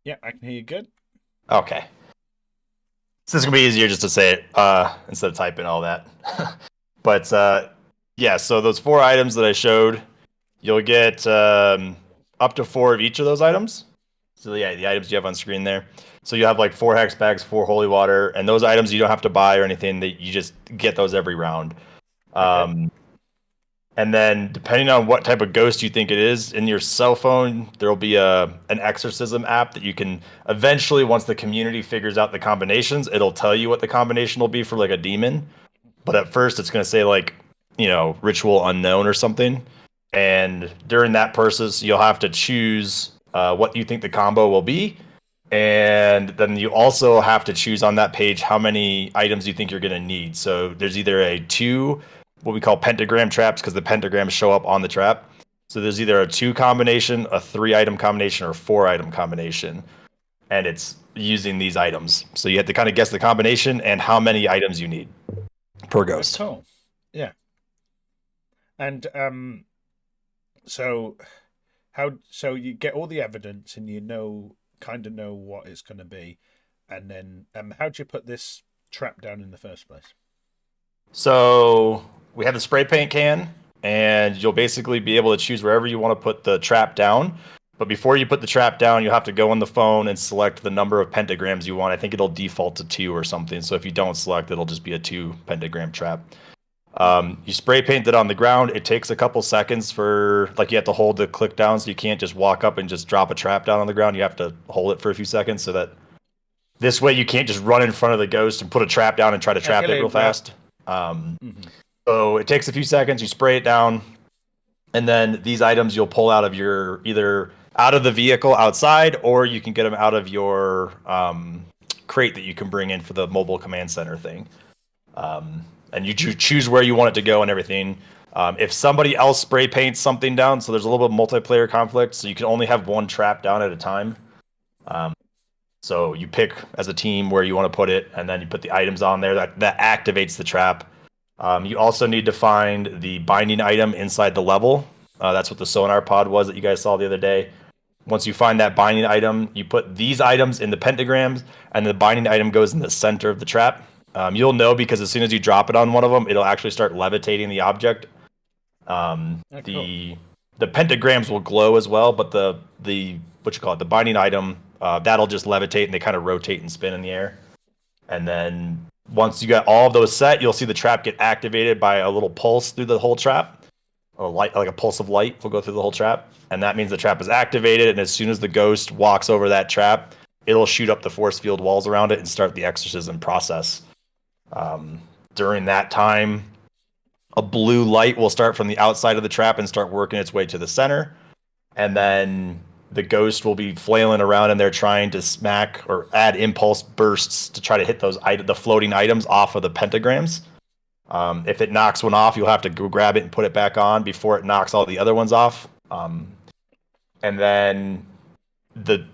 Yeah, I can hear you good. Okay. So this is gonna be easier just to say it instead of typing all that. But yeah, so those four items that I showed, you'll get up to four of each of those items. So yeah, the items you have on screen there. So you have like four hex bags, four holy water, and those items you don't have to buy or anything. That you just get those every round. Okay. Um, And then, depending on what type of ghost you think it is, in your cell phone, there will be an exorcism app that you can eventually, once the community figures out the combinations, it'll tell you what the combination will be for like a demon. But at first, it's going to say like, ritual unknown or something. And during that process, you'll have to choose what you think the combo will be. And then you also have to choose on that page how many items you think you're going to need. So there's either a two, what we call pentagram traps, because the pentagrams show up on the trap. So there's either a two combination, a three item combination, or a four item combination. And it's using these items. So you have to kind of guess the combination and how many items you need per ghost. Cool. Yeah. And so so you get all the evidence and you know kind of know what it's going to be, and then how do you put this trap down in the first place? So we have the spray paint can, and you'll basically be able to choose wherever you want to put the trap down. But before you put the trap down, you'll have to go on the phone and select the number of pentagrams you want. I think it'll default to two or something. So if you don't select, it'll just be a two pentagram trap. Hmm. You spray paint it on the ground. It takes a couple seconds for, like, you have to hold the click down, so you can't just walk up and just drop a trap down on the ground. You have to hold it for a few seconds so that this way you can't just run in front of the ghost and put a trap down and try to trap it Aquele, real well, fast. Um, hmm so it takes a few seconds. You spray it down, and then these items you'll pull out of your either out of the vehicle outside, or you can get them out of your crate that you can bring in for the mobile command center thing. And you choose where you want it to go and everything. If somebody else spray paints something down, so there's a little bit of multiplayer conflict, so you can only have one trap down at a time. Um, so you pick as a team where you want to put it, and then you put the items on there that activates the trap. You also need to find the binding item inside the level. That's what the sonar pod was that you guys saw the other day. Once you find that binding item, you put these items in the pentagrams, and the binding item goes in the center of the trap. You'll know because as soon as you drop it on one of them, it'll actually start levitating the object. Um, oh, cool. the the pentagrams will glow as well, but the what you call it, the binding item, that'll just levitate and they kind of rotate and spin in the air. And then once you got all of those set, you'll see the trap get activated by a little pulse through the whole trap. A light, like a pulse of light, will go through the whole trap, and that means the trap is activated. And as soon as the ghost walks over that trap, it'll shoot up the force field walls around it and start the exorcism process. Um, During that time, a blue light will start from the outside of the trap and start working its way to the center, and Hmm. then the ghost will be flailing around in there trying to smack or add impulse bursts to try to hit the floating items off of the pentagrams. If it knocks one off, you'll have to go grab it and put it back on before it knocks all the other ones off. And then the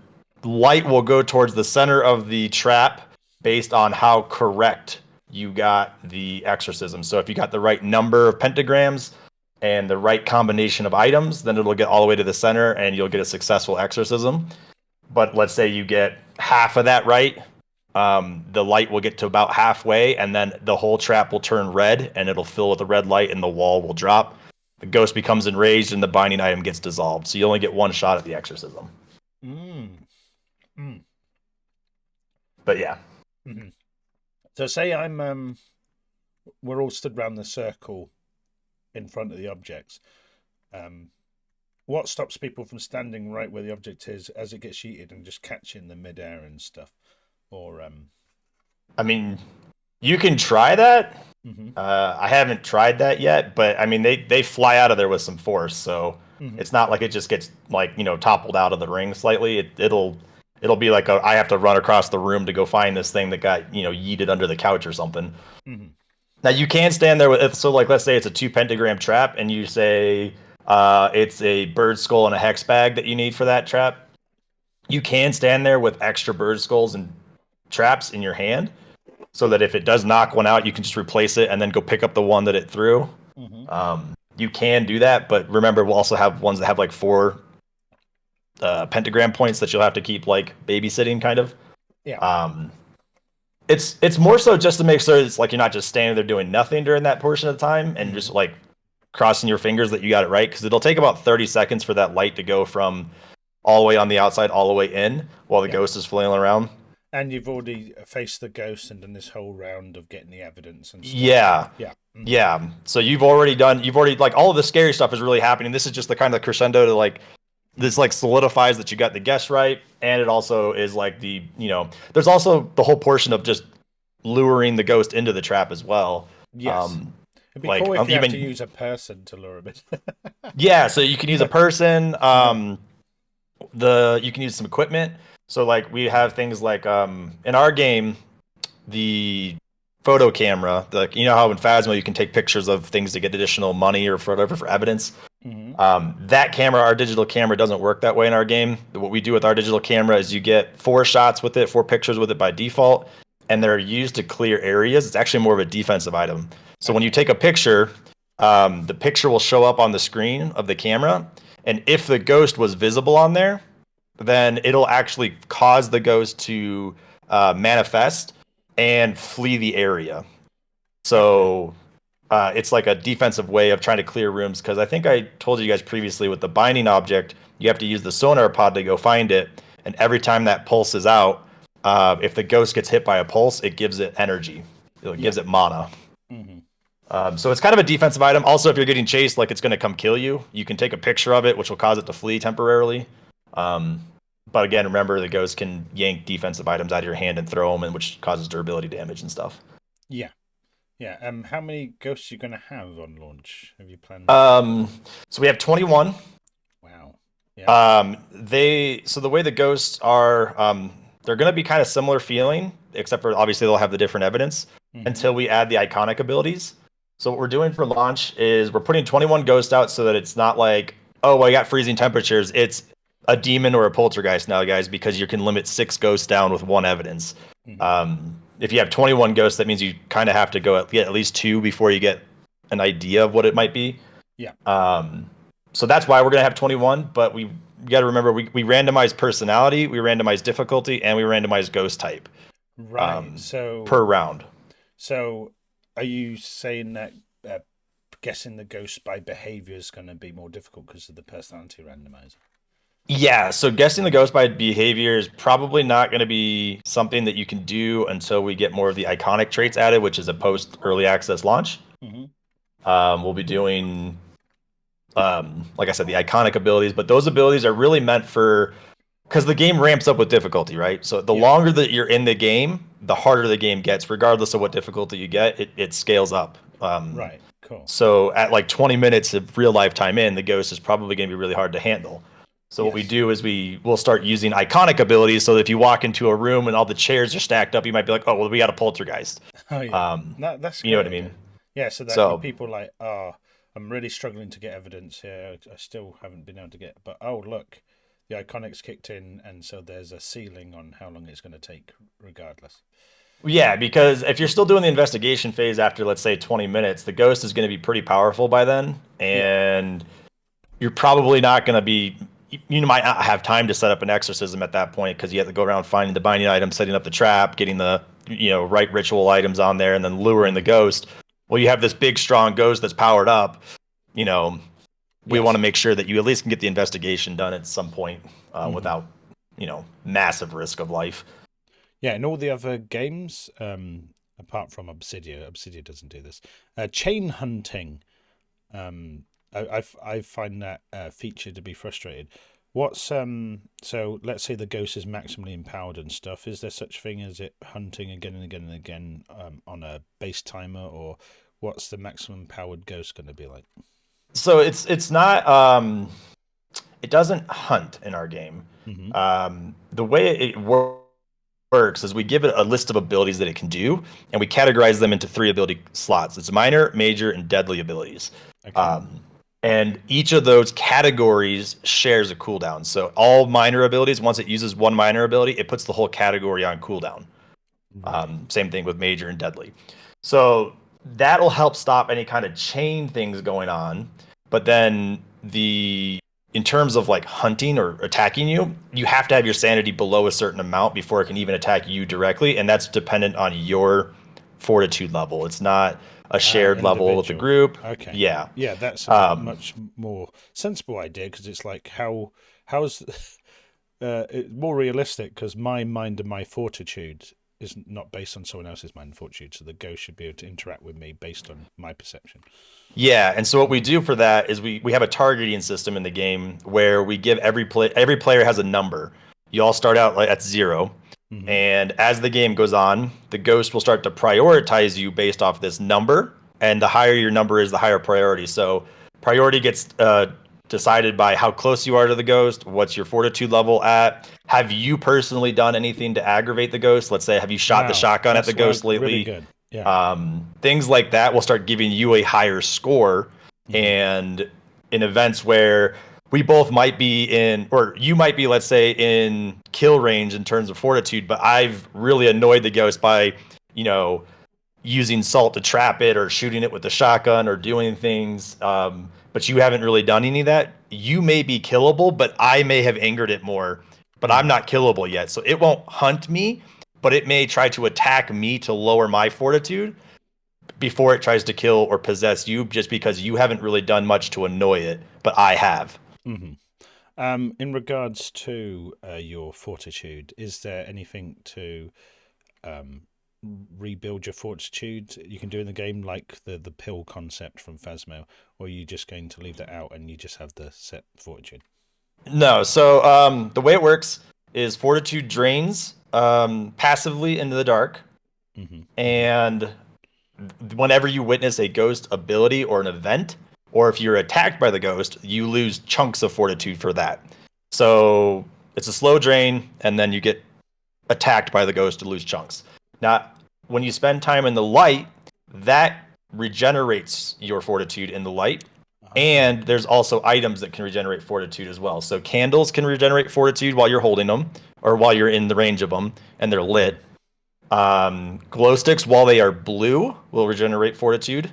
light will go towards the center of the trap based on how correct you got the exorcism. So if you got the right number of pentagrams and the right combination of items, then it'll get all the way to the center and you'll get a successful exorcism. But let's say you get half of that right, the light will get to about halfway, and then the whole trap will turn red, and it'll fill with a red light, and the wall will drop. The ghost becomes enraged, and the binding item gets dissolved. So you only get one shot at the exorcism. Mm. Mm. But yeah, Hmm. So say we're all stood round the circle in front of the objects. Um, what stops people from standing right where the object is as it gets sheeted and just catching the midair and stuff? Or I mean, you can try that. hmm I haven't tried that yet, but I mean, they fly out of there with some force, so hmm it's not like it just gets like toppled out of the ring slightly. It'll be like I have to run across the room to go find this thing that got yeeted under the couch or something. hmm Now you can stand there with so like let's say it's a two pentagram trap, and you say it's a bird skull and a hex bag that you need for that trap. You can stand there with extra bird skulls and traps in your hand, so that if it does knock one out, you can just replace it and then go pick up the one that it threw. hmm You can do that, but remember, we'll also have ones that have like four pentagram points that you'll have to keep like babysitting, kind of. Yeah. It's more so just to make sure it's like you're not just standing there doing nothing during that portion of the time and just like crossing your fingers that you got it right, because it'll take about 30 seconds for that light to go from all the way on the outside all the way in while the ghost is flailing around. And you've already faced the ghost and done this whole round of getting the evidence and stuff. Yeah. Yeah. Yeah. So you've already like all of the scary stuff is really happening. This is just the kind of crescendo to like this like solidifies that you got the guess right, and it also is like the, there's also the whole portion of just luring the ghost into the trap as well. Yes. It'd be like cool if you even have to use a person to lure him in. yeah, so you can use a person. You can use some equipment. So like we have things like in our game, the photo camera, like how in Phasmo you can take pictures of things to get additional money or for whatever for evidence. That camera, our digital camera, doesn't work that way in our game. What we do with our digital camera is you get 4 shots with it, 4 pictures with it by default, and they're used to clear areas. It's actually more of a defensive item. So when you take a picture, the picture will show up on the screen of the camera, and if the ghost was visible on there, then it'll actually cause the ghost to manifest and flee the area. So it's like a defensive way of trying to clear rooms, because I think I told you guys previously with the binding object, you have to use the sonar pod to go find it, and every time that pulse is out, if the ghost gets hit by a pulse, it gives it energy. It gives it mana. So it's kind of a defensive item. Also, if you're getting chased, like it's going to come kill you, you can take a picture of it, which will cause it to flee temporarily. But again, remember the ghost can yank defensive items out of your hand and throw them, and which causes durability damage and stuff. Yeah. Yeah. How many ghosts are you going to have on launch? Have you planned? So we have 21. Wow. Yeah. So the way the ghosts are, they're going to be kind of similar feeling, except for obviously they'll have the different evidence until we add the iconic abilities. So what we're doing for launch is we're putting 21 ghosts out so that it's not like, oh, well, I got freezing temperatures. It's a demon or a poltergeist now, guys, because you can limit 6 ghosts down with 1 evidence. If you have 21 ghosts, that means you kind of have to get at least 2 before you get an idea of what it might be. Yeah. So that's why we're going to have 21, but we got to remember we randomize personality, we randomize difficulty, and we randomize ghost type. Right. So per round. So are you saying that guessing the ghost by behavior is going to be more difficult because of the personality randomizer? Yeah, so guessing the ghost by behavior is probably not going to be something that you can do until we get more of the iconic traits added, which is a post early access launch. We'll be doing, like I said, the iconic abilities, but those abilities are really meant for, because the game ramps up with difficulty, right? So the longer that you're in the game, the harder the game gets, regardless of what difficulty you get, it scales up. Right, cool. So at like 20 minutes of real life time in, the ghost is probably going to be really hard to handle. So what we do is we'll start using iconic abilities, so that if you walk into a room and all the chairs are stacked up, you might be like, oh, well, we got a poltergeist. Oh, yeah. That's you know what I mean? Yeah, so that people like, oh, I'm really struggling to get evidence here. I still haven't been able to get, but oh, look, the iconics kicked in, and so there's a ceiling on how long it's going to take regardless. Yeah, because if you're still doing the investigation phase after, let's say, 20 minutes, the ghost is going to be pretty powerful by then, and you're probably not going to be... You might not have time to set up an exorcism at that point, because you have to go around finding the binding item, setting up the trap, getting the right ritual items on there, and then luring the ghost. Well, you have this big, strong ghost that's powered up. We want to make sure that you at least can get the investigation done at some point without, massive risk of life. Yeah, in all the other games, apart from Obsidian doesn't do this. Chain hunting. I find that feature to be frustrating. What's so let's say the ghost is maximally empowered and stuff. Is there such thing as it hunting again and again and again on a base timer, or what's the maximum powered ghost going to be like? So it's not it doesn't hunt in our game. The way it works is we give it a list of abilities that it can do, and we categorize them into 3 ability slots. It's minor, major, and deadly abilities. Okay. And each of those categories shares a cooldown. So all minor abilities, once it uses one minor ability, it puts the whole category on cooldown. Same thing with major and deadly. So that'll help stop any kind of chain things going on. But then the in terms of like hunting or attacking you, you have to have your sanity below a certain amount before it can even attack you directly, and that's dependent on your fortitude level. It's not a shared level with the Individual. group. Okay. Yeah. Yeah, that's a Um, much more sensible idea because it's like how's it's more realistic because my mind and my fortitude is not based on someone else's mind and fortitude, so the ghost should be able to interact with me based on my perception. Yeah, and so what we do for that is we have a targeting system in the game where we give every player has a number. You all start out like at 0, Mm-hmm. and as the game goes on, the ghost will start to prioritize you based off this number, and the higher your number is, the higher priority. So priority gets decided by how close you are to the ghost, what's your fortitude level at. Have you personally done anything to aggravate the ghost? Let's say, have you shot the Wow, shotgun at the that's ghost really lately? good. Yeah. Things like that will start giving you a higher score. Mm-hmm. And in events where we both might be in, or you might be, let's say, in kill range in terms of fortitude, but I've really annoyed the ghost by, you know, using salt to trap it or shooting it with the shotgun or doing things. But you haven't really done any of that. You may be killable, but I may have angered it more, but I'm Mm-hmm. not killable yet. So it won't hunt me, but it may try to attack me to lower my fortitude before it tries to kill or possess you, just because you haven't really done much to annoy it, but I have. Mm-hmm. In regards to your fortitude, is there anything to um, rebuild your fortitude you can do in the game, like the pill concept from Phasmo, or are you just going to leave that out and you just have the set fortitude? No, so the way it works is fortitude drains passively into the dark, Mm-hmm. Mm-hmm. and whenever you witness a ghost ability or an event, or if you're attacked by the ghost, you lose chunks of fortitude for that. So it's a slow drain, and then you get attacked by the ghost to lose chunks. Now, when you spend time in the light, that regenerates your fortitude in the light. Ah. And there's also items that can regenerate fortitude as well. So candles can regenerate fortitude while you're holding them or while you're in the range of them and they're Mm-hmm. lit. Glow sticks, while they are blue, will regenerate fortitude.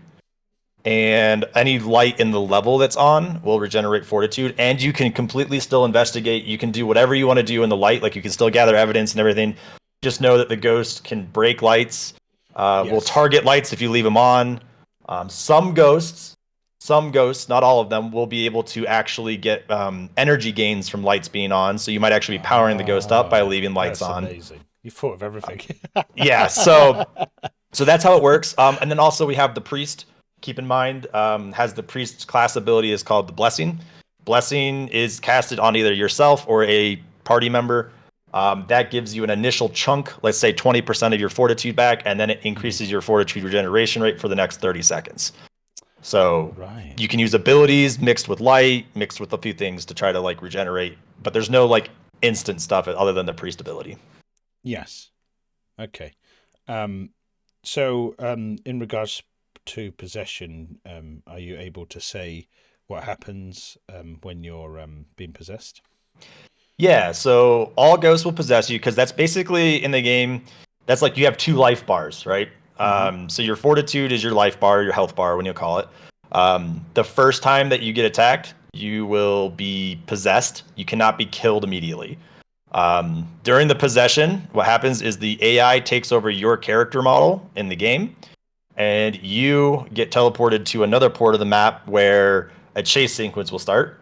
And any light in the level that's on will regenerate fortitude. And you can completely still investigate. You can do whatever you want to do in the light. Like you can still gather evidence and everything. Just know that the ghost can break lights, will Yes. target lights if you leave them on. Some ghosts, not all of them, will be able to actually get energy gains from lights being on. So you might actually be powering the ghost up by Oh, leaving lights that's on. amazing. You thought of everything. Yeah, so that's how it works. And then also we have the priest. Keep in mind, has the priest's class ability is called the blessing. Blessing is casted on either yourself or a party member. That gives you an initial chunk, let's say 20% of your fortitude back, and then it Mhm. increases your fortitude regeneration rate for the next 30 seconds. So Right. you can use abilities mixed with light, mixed with a few things to try to like regenerate, but there's no like instant stuff other than the priest ability. Yes. Okay. Um, so, in regards to possession, are you able to say what happens when you're being possessed? Yeah, so all ghosts will possess you because that's basically in the game. That's like you have two life bars, right? Mm-hmm. So your fortitude is your life bar, your health bar, when you call it. The first time that you get attacked, you will be possessed. You cannot be killed immediately. During the possession, what happens is the AI takes over your character model in the game, and you get teleported to another port of the map where a chase sequence will start,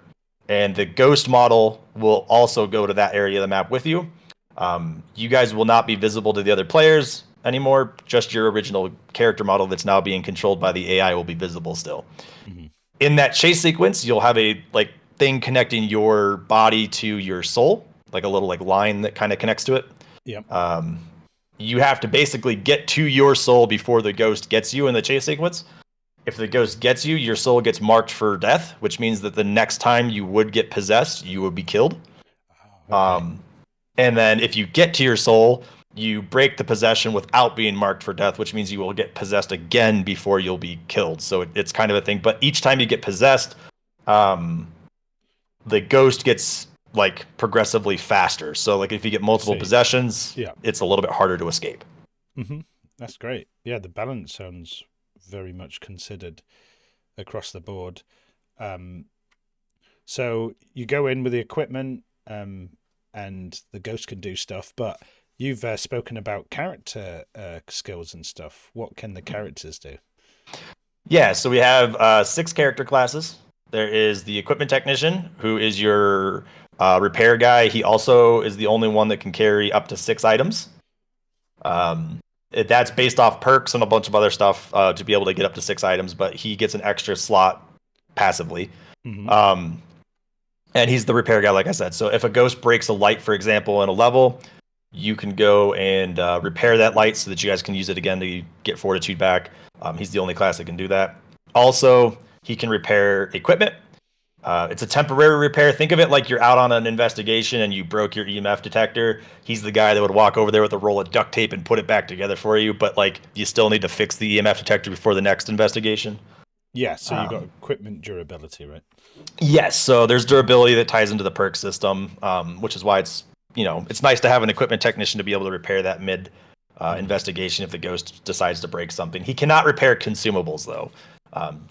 and the ghost model will also go to that area of the map with you. You guys will not be visible to the other players anymore. Just your original character model that's now being controlled by the AI will be visible still. Mm-hmm. In that chase sequence, you'll have a like thing connecting your body to your soul, like a little like line that kind of connects to it. Yep. Um, you have to basically get to your soul before the ghost gets you in the chase sequence. If the ghost gets you, your soul gets marked for death, which means that the next time you would get possessed, you would be killed. Oh, okay. Um, and then if you get to your soul, you break the possession without being marked for death, which means you will get possessed again before you'll be killed. So it's kind of a thing. But each time you get possessed, um, the ghost gets like progressively faster. So like if you get I multiple see. possessions, Yeah. it's a little bit harder to escape. Mm-hmm. That's great. Yeah, the balance sounds very much considered across the board. Um, So you go in with the equipment, and the ghost can do stuff. But you've spoken about character skills and stuff. What can the characters do? Yeah, so we have 6 character classes. There is the equipment technician, who is your repair guy. He also is the only one that can carry up to 6 items. That's based off perks and a bunch of other stuff to be able to get up to 6 items, but he gets an extra slot passively. Mm-hmm. And he's the repair guy, like I said. So if a ghost breaks a light, for example, in a level, you can go and repair that light so that you guys can use it again to get fortitude back. He's the only class that can do that. Also, he can repair equipment. It's a temporary repair. Think of it like you're out on an investigation and you broke your EMF detector. He's the guy that would walk over there with a roll of duct tape and put it back together for you, but like you still need to fix the EMF detector before the next investigation. Yeah, so you got equipment durability, right? Yes, so there's durability that ties into the perk system, which is why it's it's nice to have an equipment technician to be able to repair that mid investigation if the ghost decides to break something. He cannot repair consumables though.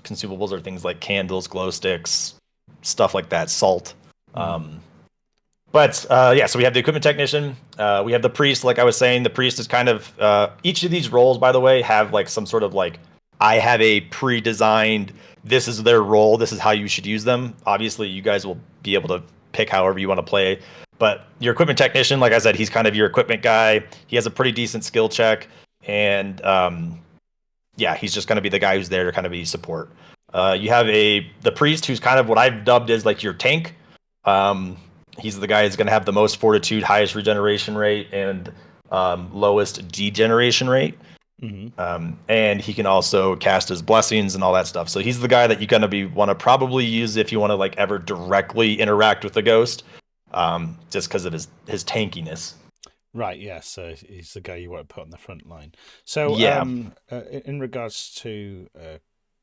Consumables are things like candles, glow sticks, stuff like that, salt. But yeah, so we have the equipment technician. We have the priest. Like I was saying, the priest is kind of each of these roles, by the way, have like some sort of like I have a pre-designed. This is their role. This is how you should use them. Obviously, you guys will be able to pick however you want to play. But your equipment technician, like I said, he's kind of your equipment guy. He has a pretty decent skill check, and yeah, he's just going to be the guy who's there to kind of be support. You have the priest, who's kind of what I've dubbed as like your tank. He's the guy who's going to have the most fortitude, highest regeneration rate, and lowest degeneration rate. And he can also cast his blessings and all that stuff. So he's the guy that you're going to want to probably use if you want to like ever directly interact with the ghost, just because of his tankiness. Right, yeah, so he's the guy you want to put on the front line. So, Yeah. in regards to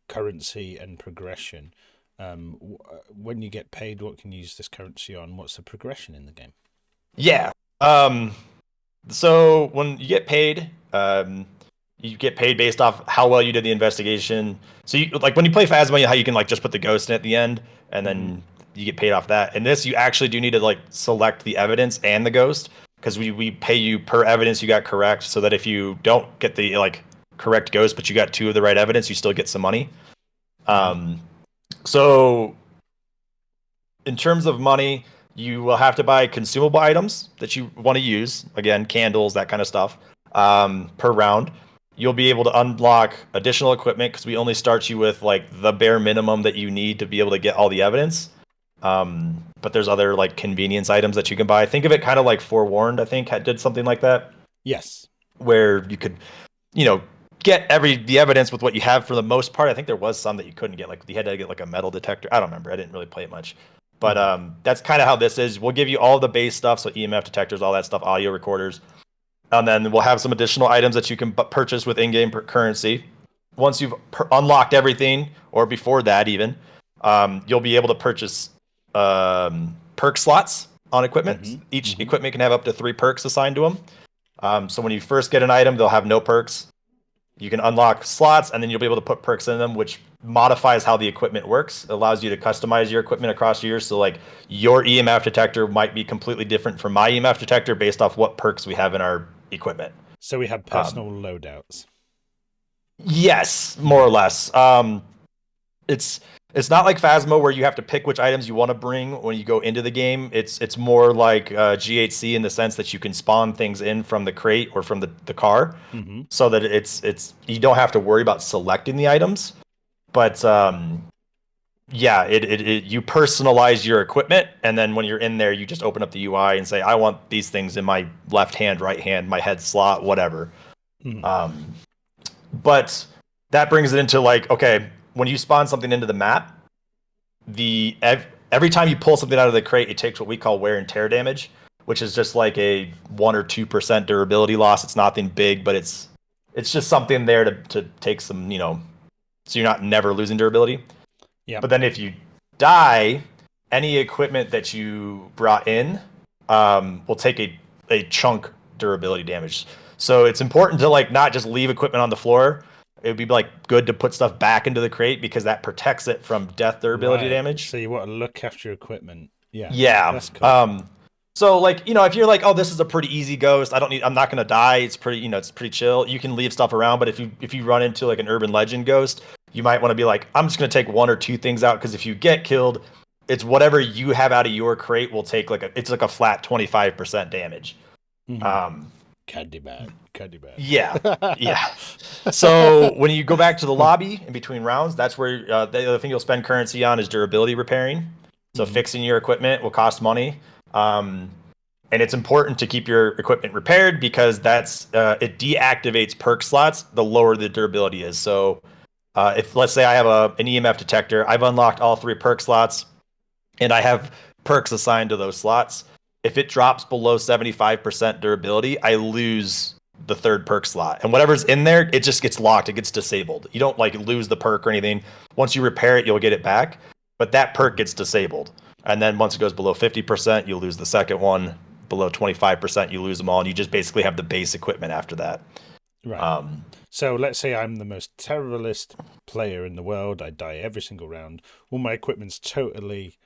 currency and progression, when you get paid, what can you use this currency on? What's the progression in the game? Yeah. So when you get paid, based off how well you did the investigation. So you like when you play Phasma, how you can like just put the ghost in at the end, and then you get paid off that. In this, you actually do need to like select the evidence and the ghost, because we pay you per evidence you got correct, so that if you don't get the like correct ghost, but you got 2 of the right evidence, you still get some money. So in terms of money, you will have to buy consumable items that you want to use. Again, candles, that kind of stuff, per round. You'll be able to unlock additional equipment because we only start you with like the bare minimum that you need to be able to get all the evidence. But there's other like convenience items that you can buy. Think of it kind of like Forewarned, I think, did something like that. Yes. Where you could, get the evidence with what you have for the most part. I think there was some that you couldn't get, like you had to get like a metal detector. I don't remember. I didn't really play it much. But that's kind of how this is. We'll give you all the base stuff, so EMF detectors, all that stuff, audio recorders. And then we'll have some additional items that you can purchase with in-game currency. Once you've unlocked everything, or before that even, you'll be able to purchase perk slots on equipment. Each equipment can have up to 3 perks assigned to them. So when you first get an item, they'll have no perks. You can unlock slots, and then you'll be able to put perks in them, which modifies how the equipment works. It allows you to customize your equipment across years. So like your EMF detector might be completely different from my EMF detector based off what perks we have in our equipment. So we have personal loadouts. Yes, more or less. It's not like Phasma where you have to pick which items you want to bring when you go into the game. It's more like GHC in the sense that you can spawn things in from the crate or from the car, so that it's you don't have to worry about selecting the items. But yeah, you personalize your equipment, and then when you're in there, you just open up the UI and say, I want these things in my left hand, right hand, my head slot, whatever. But that brings it into like, okay, when you spawn something into the map, every time you pull something out of the crate, it takes what we call wear and tear damage, which is just like a 1 or 2% durability loss. It's nothing big, but it's just something there to take some, so you're not never losing durability. Yeah. But then if you die, any equipment that you brought in will take a chunk durability damage. So it's important to like not just leave equipment on the floor. it would be like good to put stuff back into the crate because that protects it from death durability Right. damage. So you want to look after your equipment. Yeah, Yeah. that's cool. So like, if you're like, oh, this is a pretty easy ghost. I'm not gonna die. It's pretty, it's pretty chill. You can leave stuff around, but if you run into like an urban legend ghost, you might want to be like, I'm just gonna take one or two things out because if you get killed, it's whatever you have out of your crate will take it's like a flat 25% damage. Mm-hmm. Um, Candy bad. yeah, yeah. So when you go back to the lobby in between rounds, that's where the other thing you'll spend currency on is durability repairing. So Mm-hmm. fixing your equipment will cost money, um, and it's important to keep your equipment repaired because it deactivates perk slots the lower the durability is. So if let's say I have an EMF detector, I've unlocked all 3 perk slots, and I have perks assigned to those slots. If it drops below 75% durability, I lose the 3rd perk slot. And whatever's in there, it just gets locked. It gets disabled. You don't like lose the perk or anything. Once you repair it, you'll get it back. But that perk gets disabled. And then once it goes below 50%, you lose the second one. Below 25%, you lose them all. And you just basically have the base equipment after that. Right. So let's say I'm the most terriblest player in the world. I die every single round. All my equipment's totally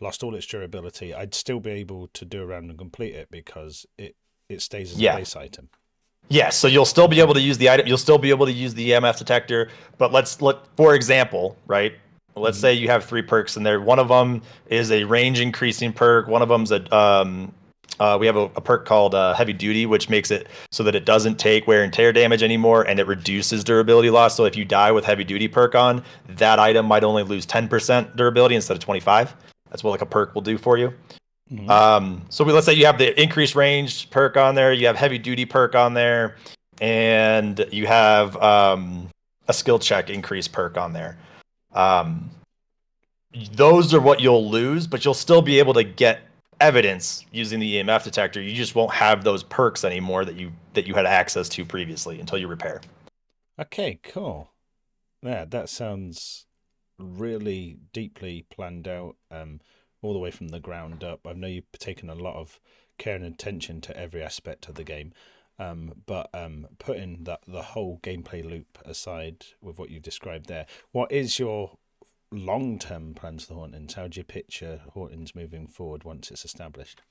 lost all its durability. I'd still be able to do a round and complete it because it stays as a Yeah. base item. Yes, so you'll still be able to use the item. You'll still be able to use the EMF detector. But for example, right? Let's Mm-hmm. say you have 3 perks in there. One of them is a range increasing perk. One of them's we have a perk called heavy duty, which makes it so that it doesn't take wear and tear damage anymore, and it reduces durability loss. So if you die with heavy duty perk on, that item might only lose 10% durability instead of 25. That's what like a perk will do for you. Mm-hmm. So let's say you have the increased range perk on there, you have heavy duty perk on there, and you have a skill check increase perk on there. Um, those are what you'll lose, but you'll still be able to get evidence using the EMF detector. You just won't have those perks anymore that you had access to previously until you repair. Okay, cool. Yeah, that sounds really deeply planned out, all the way from the ground up. I know you've taken a lot of care and attention to every aspect of the game, but putting the whole gameplay loop aside with what you've described there, what is your long-term plans for Hauntings? How do you picture Hauntings moving forward once it's established?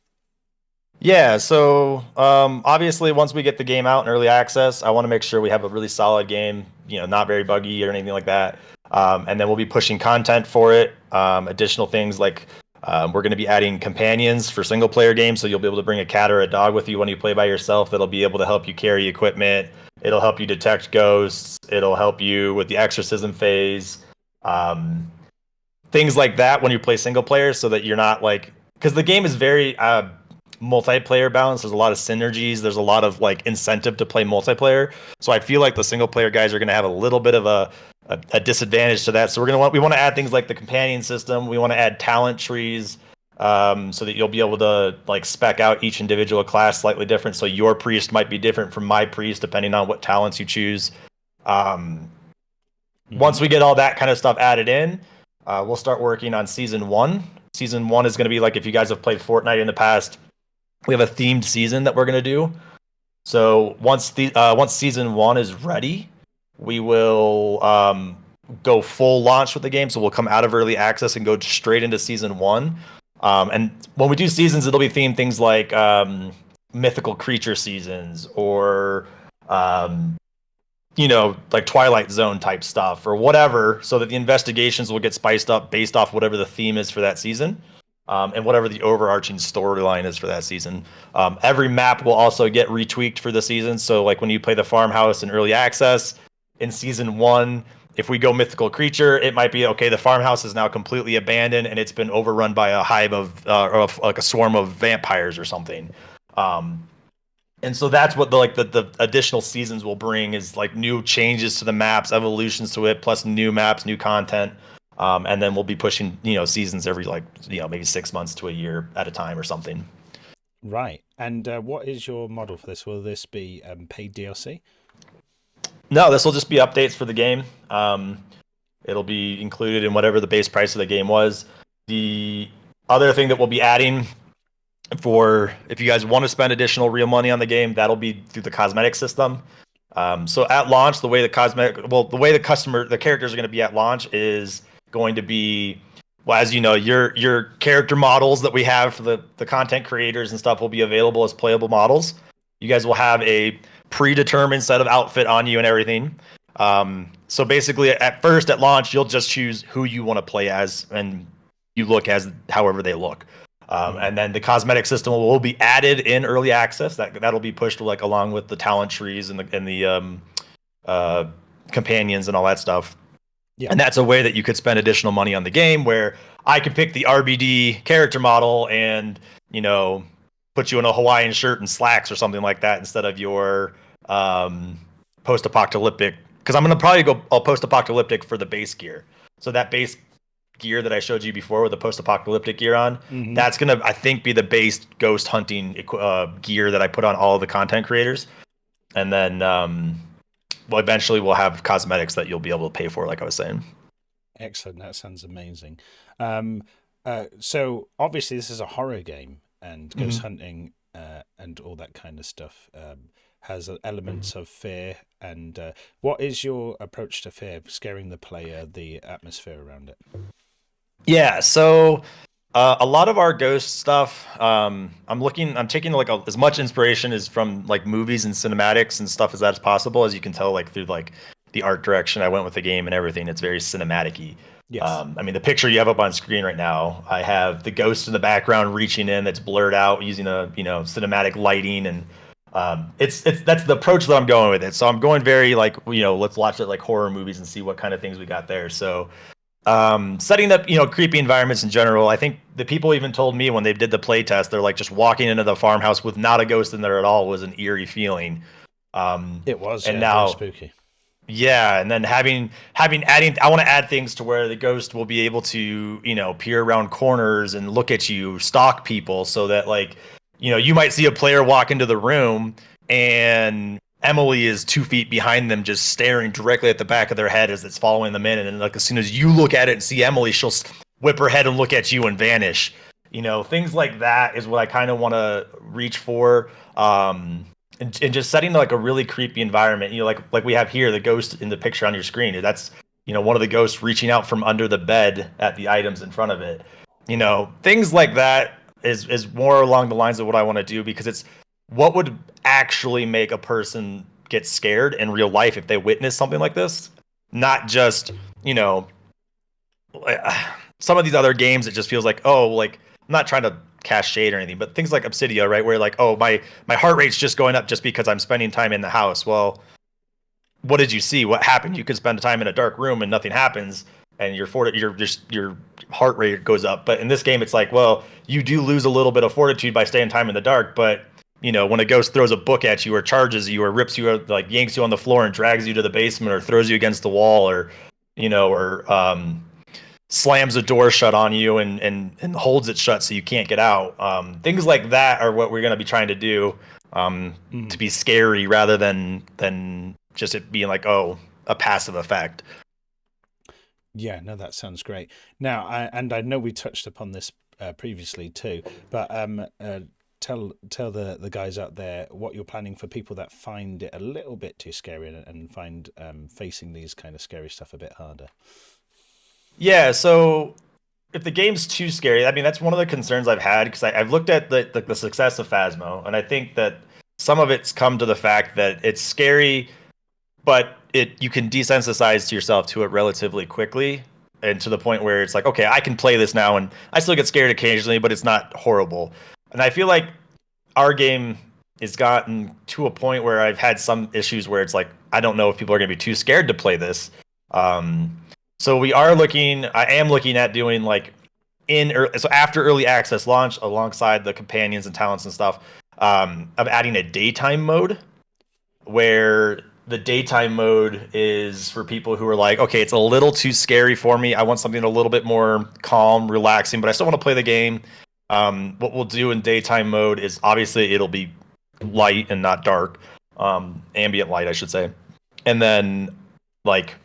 Yeah, so obviously, once we get the game out in early access, I want to make sure we have a really solid game, not very buggy or anything like that. And then we'll be pushing content for it. Additional things like we're going to be adding companions for single player games, so you'll be able to bring a cat or a dog with you when you play by yourself. That'll be able to help you carry equipment. It'll help you detect ghosts. It'll help you with the exorcism phase. Um, Things like that when you play single player, so that you're not like because the game is very multiplayer balance. There's a lot of synergies. There's a lot of like incentive to play multiplayer. So I feel like the single player guys are going to have a little bit of a disadvantage to that. So we want to add things like the companion system. We want to add talent trees, so that you'll be able to like spec out each individual class slightly different. So your priest might be different from my priest depending on what talents you choose. Um, Mm-hmm. Once we get all that kind of stuff added in, we'll start working on season 1. Season 1 is going to be like if you guys have played Fortnite in the past, we have a themed season that we're going to do. So once season 1 is ready, we will go full launch with the game. So we'll come out of early access and go straight into season 1. And when we do seasons, it'll be themed things like mythical creature seasons or um, like Twilight Zone type stuff or whatever, so that the investigations will get spiced up based off whatever the theme is for that season, and whatever the overarching storyline is for that season. Every map will also get retweaked for the season. So, like when you play the farmhouse in early access in season 1, if we go mythical creature, it might be okay. The farmhouse is now completely abandoned and it's been overrun by a hive of like a swarm of vampires or something. Um, and so that's what the additional seasons will bring is like new changes to the maps, evolutions to it, plus new maps, new content. And then we'll be pushing seasons every like maybe 6 months to a year at a time or something. Right. And what is your model for this? Will this be paid DLC? No, this will just be updates for the game. It'll be included in whatever the base price of the game was. The other thing that we'll be adding for if you guys want to spend additional real money on the game, that'll be through the cosmetic system. So at launch, the way the characters are going to be at launch is going to be, well, as you know, your character models that we have for the content creators and stuff will be available as playable models. You guys will have a predetermined set of outfit on you and everything. So basically, at first at launch, you'll just choose who you want to play as, and you look as however they look. And then the cosmetic system will be added in early access. That'll be pushed like along with the talent trees and the companions and all that stuff. Yeah. And that's a way that you could spend additional money on the game, where I could pick the RBD character model and put you in a Hawaiian shirt and slacks or something like that instead of your post-apocalyptic. Because I'm gonna probably go all post-apocalyptic for the base gear. So that base gear that I showed you before with the post-apocalyptic gear on, that's gonna, I think, be the base ghost hunting gear that I put on all of the content creators, and then well, eventually we'll have cosmetics that you'll be able to pay for, like I was saying. Excellent. That sounds amazing. So obviously this is a horror game, and ghost hunting and all that kind of stuff has elements of fear. And what is your approach to fear? Scaring the player, the atmosphere around it. Yeah, so a lot of our ghost stuff, I'm taking like as much inspiration as from like movies and cinematics and stuff as that's possible. As you can tell, like through like the art direction I went with the game and everything, it's very cinematic-y. Yes. I mean, the picture you have up on screen right now, I have the ghost in the background reaching in that's blurred out using a cinematic lighting, and it's that's the approach that I'm going with it. So I'm going very like let's watch it like horror movies and see what kind of things we got there. So setting up creepy environments in general, I think the people even told me when they did the play test, they're like, just walking into the farmhouse with not a ghost in there at all was an eerie feeling. It was, and yeah, now very spooky. Yeah, and then adding, I want to add things to where the ghost will be able to peer around corners and look at you, stalk people, so that like you might see a player walk into the room and Emily is 2 feet behind them, just staring directly at the back of their head as it's following them in. And then, like, as soon as you look at it and see Emily, she'll whip her head and look at you and vanish. Things like that is what I kind of want to reach for. And just setting like a really creepy environment. Like we have here, the ghost in the picture on your screen. That's one of the ghosts reaching out from under the bed at the items in front of it. Things like that is more along the lines of what I want to do, because it's what would actually make a person get scared in real life if they witness something like this. Not just, some of these other games, it just feels like, oh, like, I'm not trying to cast shade or anything, but things like Obsidia, right? Where like, oh, my heart rate's just going up just because I'm spending time in the house. Well, what did you see? What happened? You could spend time in a dark room and nothing happens, and your heart rate goes up. But in this game, it's like, well, you do lose a little bit of fortitude by staying time in the dark, but when a ghost throws a book at you or charges you or rips you, or like yanks you on the floor and drags you to the basement or throws you against the wall, or slams a door shut on you and holds it shut so you can't get out. Things like that are what we're going to be trying to do, to be scary rather than just it being like, oh, a passive effect. Yeah, no, that sounds great. Now, I know we touched upon this previously too, but tell the guys out there what you're planning for people that find it a little bit too scary and find facing these kind of scary stuff a bit harder. Yeah, so if the game's too scary, I mean, that's one of the concerns I've had, because I've looked at the success of Phasmo, and I think that some of it's come to the fact that it's scary, but you can desensitize yourself to it relatively quickly, and to the point where it's like, okay, I can play this now, and I still get scared occasionally, but it's not horrible. And I feel like our game has gotten to a point where I've had some issues where it's like, I don't know if people are going to be too scared to play this. So I am looking at doing like so after early access launch, alongside the companions and talents and stuff, of adding a daytime mode, where the daytime mode is for people who are like, okay, it's a little too scary for me. I want something a little bit more calm, relaxing, but I still want to play the game. What we'll do in daytime mode is, obviously it'll be light and not dark, ambient light, I should say. And then like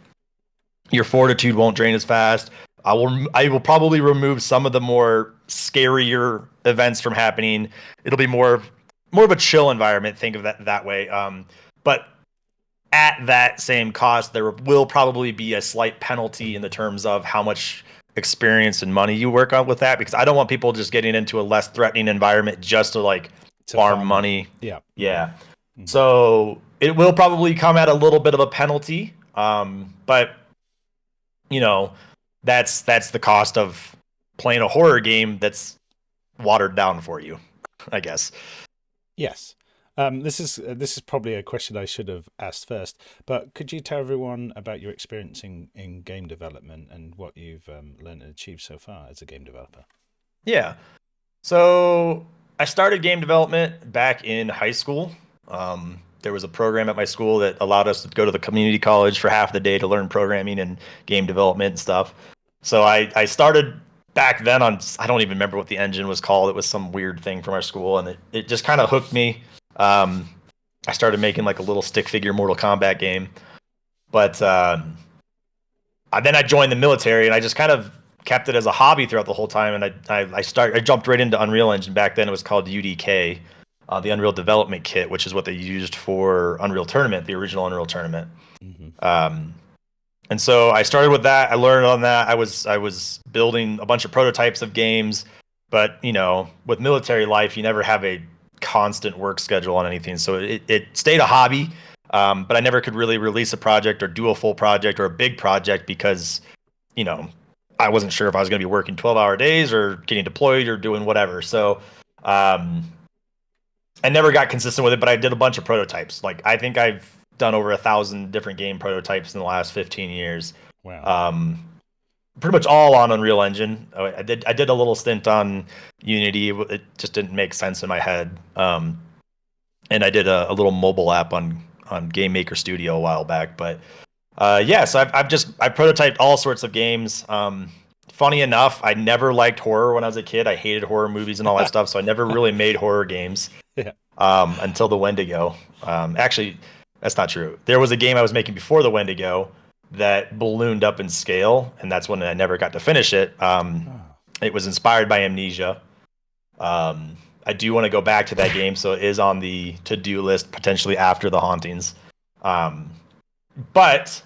your fortitude won't drain as fast. I will probably remove some of the more scarier events from happening. It'll be more of a chill environment. Think of that way. But at that same cost, there will probably be a slight penalty in the terms of how much experience and money you work on with that, because I don't want people just getting into a less threatening environment just to like farm money. Yeah. Yeah. Mm-hmm. So it will probably come at a little bit of a penalty. But you know, that's the cost of playing a horror game that's watered down for you, I guess. Yes. This is probably a question I should have asked first, but could you tell everyone about your experience in game development and what you've learned and achieved so far as a game developer? Yeah. So I started game development back in high school. There was a program at my school that allowed us to go to the community college for half the day to learn programming and game development and stuff. So I started back then on, I don't even remember what the engine was called. It was some weird thing from our school, and it just kind of hooked me. I started making like a little stick figure Mortal Kombat game, but then I joined the military, and I just kind of kept it as a hobby throughout the whole time. And I jumped right into Unreal Engine. Back then it was called UDK, the Unreal Development Kit, which is what they used for Unreal Tournament, the original Unreal Tournament. Mm-hmm. And so I started with that. I learned on that. I was building a bunch of prototypes of games, but with military life, you never have a constant work schedule on anything. So it stayed a hobby. But I never could really release a project or do a full project or a big project because, I wasn't sure if I was going to be working 12-hour days or getting deployed or doing whatever. So I never got consistent with it, but I did a bunch of prototypes. Like, I think I've done over 1,000 different game prototypes in the last 15 years. Wow. Pretty much all on Unreal Engine. I did a little stint on Unity. It just didn't make sense in my head. And I did a little mobile app on Game Maker Studio a while back. But so I've prototyped all sorts of games. Funny enough, I never liked horror when I was a kid. I hated horror movies and all that stuff, so I never really made horror games until the Wendigo. Actually, that's not true. There was a game I was making before the Wendigo that ballooned up in scale, and that's when I never got to finish it. It was inspired by Amnesia. I do want to go back to that game, so it is on the to-do list potentially after the Hauntings. But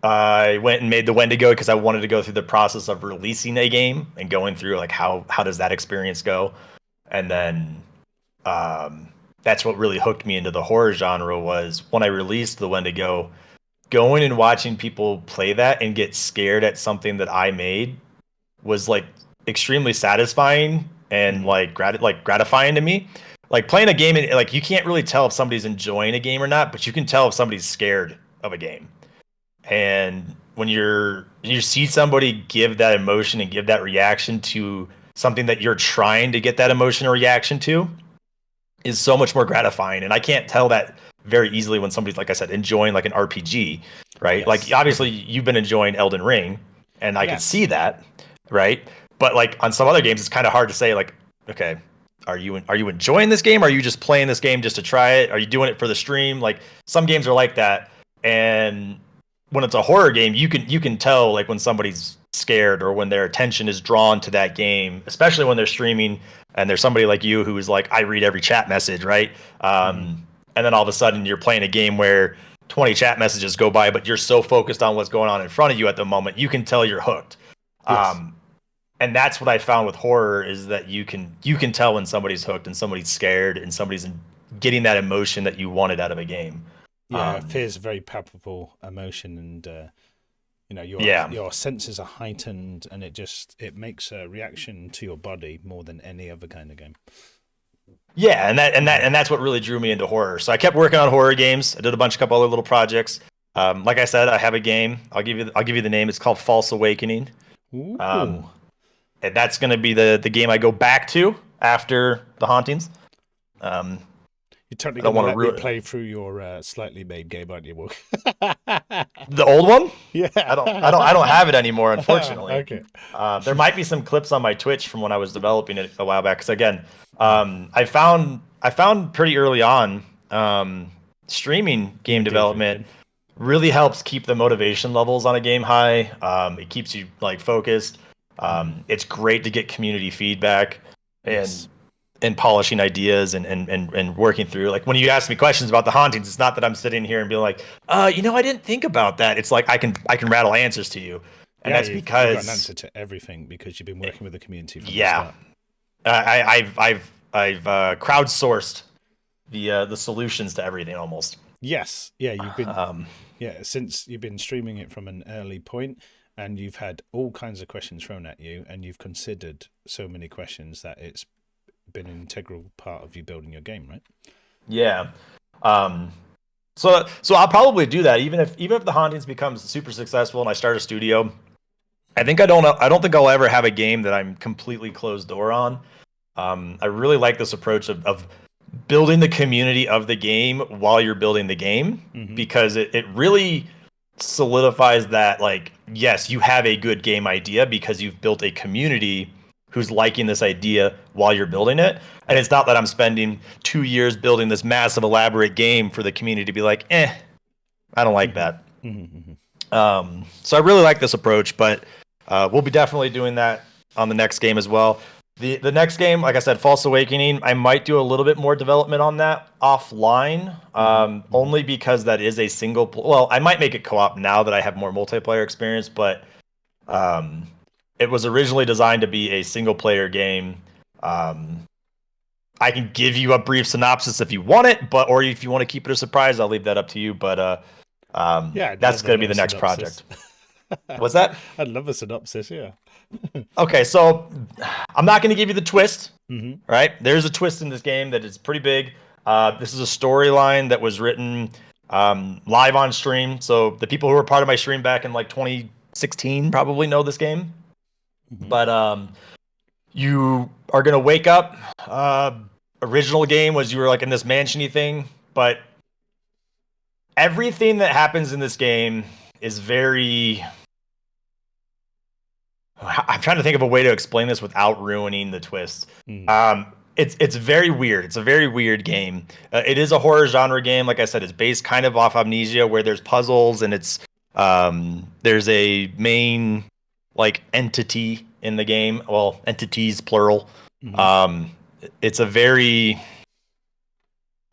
I went and made the Wendigo because I wanted to go through the process of releasing a game and going through like how does that experience go, and then that's what really hooked me into the horror genre was when I released the Wendigo. Going and watching people play that and get scared at something that I made was like extremely satisfying and gratifying to me. Like playing a game, and like you can't really tell if somebody's enjoying a game or not, but you can tell if somebody's scared of a game. And when you see somebody give that emotion and give that reaction to something that you're trying to get that emotion or reaction to, is so much more gratifying. And I can't tell that very easily when somebody's, like I said, enjoying like an RPG, right? Yes. Like obviously you've been enjoying Elden Ring, and I can see that, right? But like on some other games, it's kind of hard to say like, okay, are you enjoying this game? Or are you just playing this game just to try it? Are you doing it for the stream? Like some games are like that. And when it's a horror game, you can tell like when somebody's scared or when their attention is drawn to that game, especially when they're streaming and there's somebody like you who is like, I read every chat message, right? And then all of a sudden you're playing a game where 20 chat messages go by, but you're so focused on what's going on in front of you at the moment, you can tell you're hooked. Yes. And that's what I found with horror is that you can tell when somebody's hooked and somebody's scared and somebody's getting that emotion that you wanted out of a game. Yeah, fear is a very palpable emotion, and your senses are heightened, and it makes a reaction to your body more than any other kind of game. Yeah, and that's what really drew me into horror. So I kept working on horror games. I did a couple other little projects. Like I said, I have a game. I'll give you the name. It's called False Awakening. And that's going to be the game I go back to after the Hauntings. You're totally going to let me play through your slightly made game, aren't you, Warka? The old one? Yeah. I don't have it anymore, unfortunately. Okay. There might be some clips on my Twitch from when I was developing it a while back. Because again, I found pretty early on streaming game development really helps keep the motivation levels on a game high. It keeps you like focused. It's great to get community feedback, and and polishing ideas and working through. Like when you ask me questions about the hauntings, it's not that I'm sitting here and being like, I didn't think about that. It's like I can rattle answers to you, and Yeah, that's you've got an because answer to everything because you've been working with the community from the yeah, start. I've crowdsourced the solutions to everything almost. Yes, yeah, you've been Um, since you've been streaming it from an early point, and you've had all kinds of questions thrown at you, and you've considered so many questions that it's been an integral part of you building your game, right? yeah. Um, so I'll probably do that even if the hauntings becomes super successful and I start a studio. I don't think I'll ever have a game that I'm completely closed door on. I really like this approach of building the community of the game while you're building the game Mm-hmm. because it really solidifies that, like, yes, you have a good game idea because you've built a community who's liking this idea while you're building it. And it's not that I'm spending 2 years building this massive elaborate game for the community to be like, I don't like Mm-hmm. that. Mm-hmm. Mm-hmm. So I really like this approach, but we'll be definitely doing that on the next game as well. The next game, like I said, False Awakening, I might do a little bit more development on that offline, Mm-hmm. Mm-hmm. only because that is a single. Well, I might make it co-op now that I have more multiplayer experience, but um, it was originally designed to be a single player game. Um, I can give you a brief synopsis if you want it, or if you want to keep it a surprise, I'll leave that up to you. But Yeah, I'd that's love going to be a the next synopsis. project. What's that? I'd love a synopsis. Yeah. Okay, so I'm not going to give you the twist, Mm-hmm. right? There's a twist in this game that is pretty big. This is a storyline that was written live on stream. So the people who were part of my stream back in like 2016 probably know this game. Mm-hmm. But you are going to wake up. Original game was you were like in this mansiony thing, but everything that happens in this game is very. I'm trying to think of a way to explain this without ruining the twist. Mm-hmm. It's very weird. It's a very weird game. It is a horror genre game. Like I said, it's based kind of off Amnesia, where there's puzzles and there's a main like entity in the game. Well, entities plural. Mm-hmm. Um, it's a very.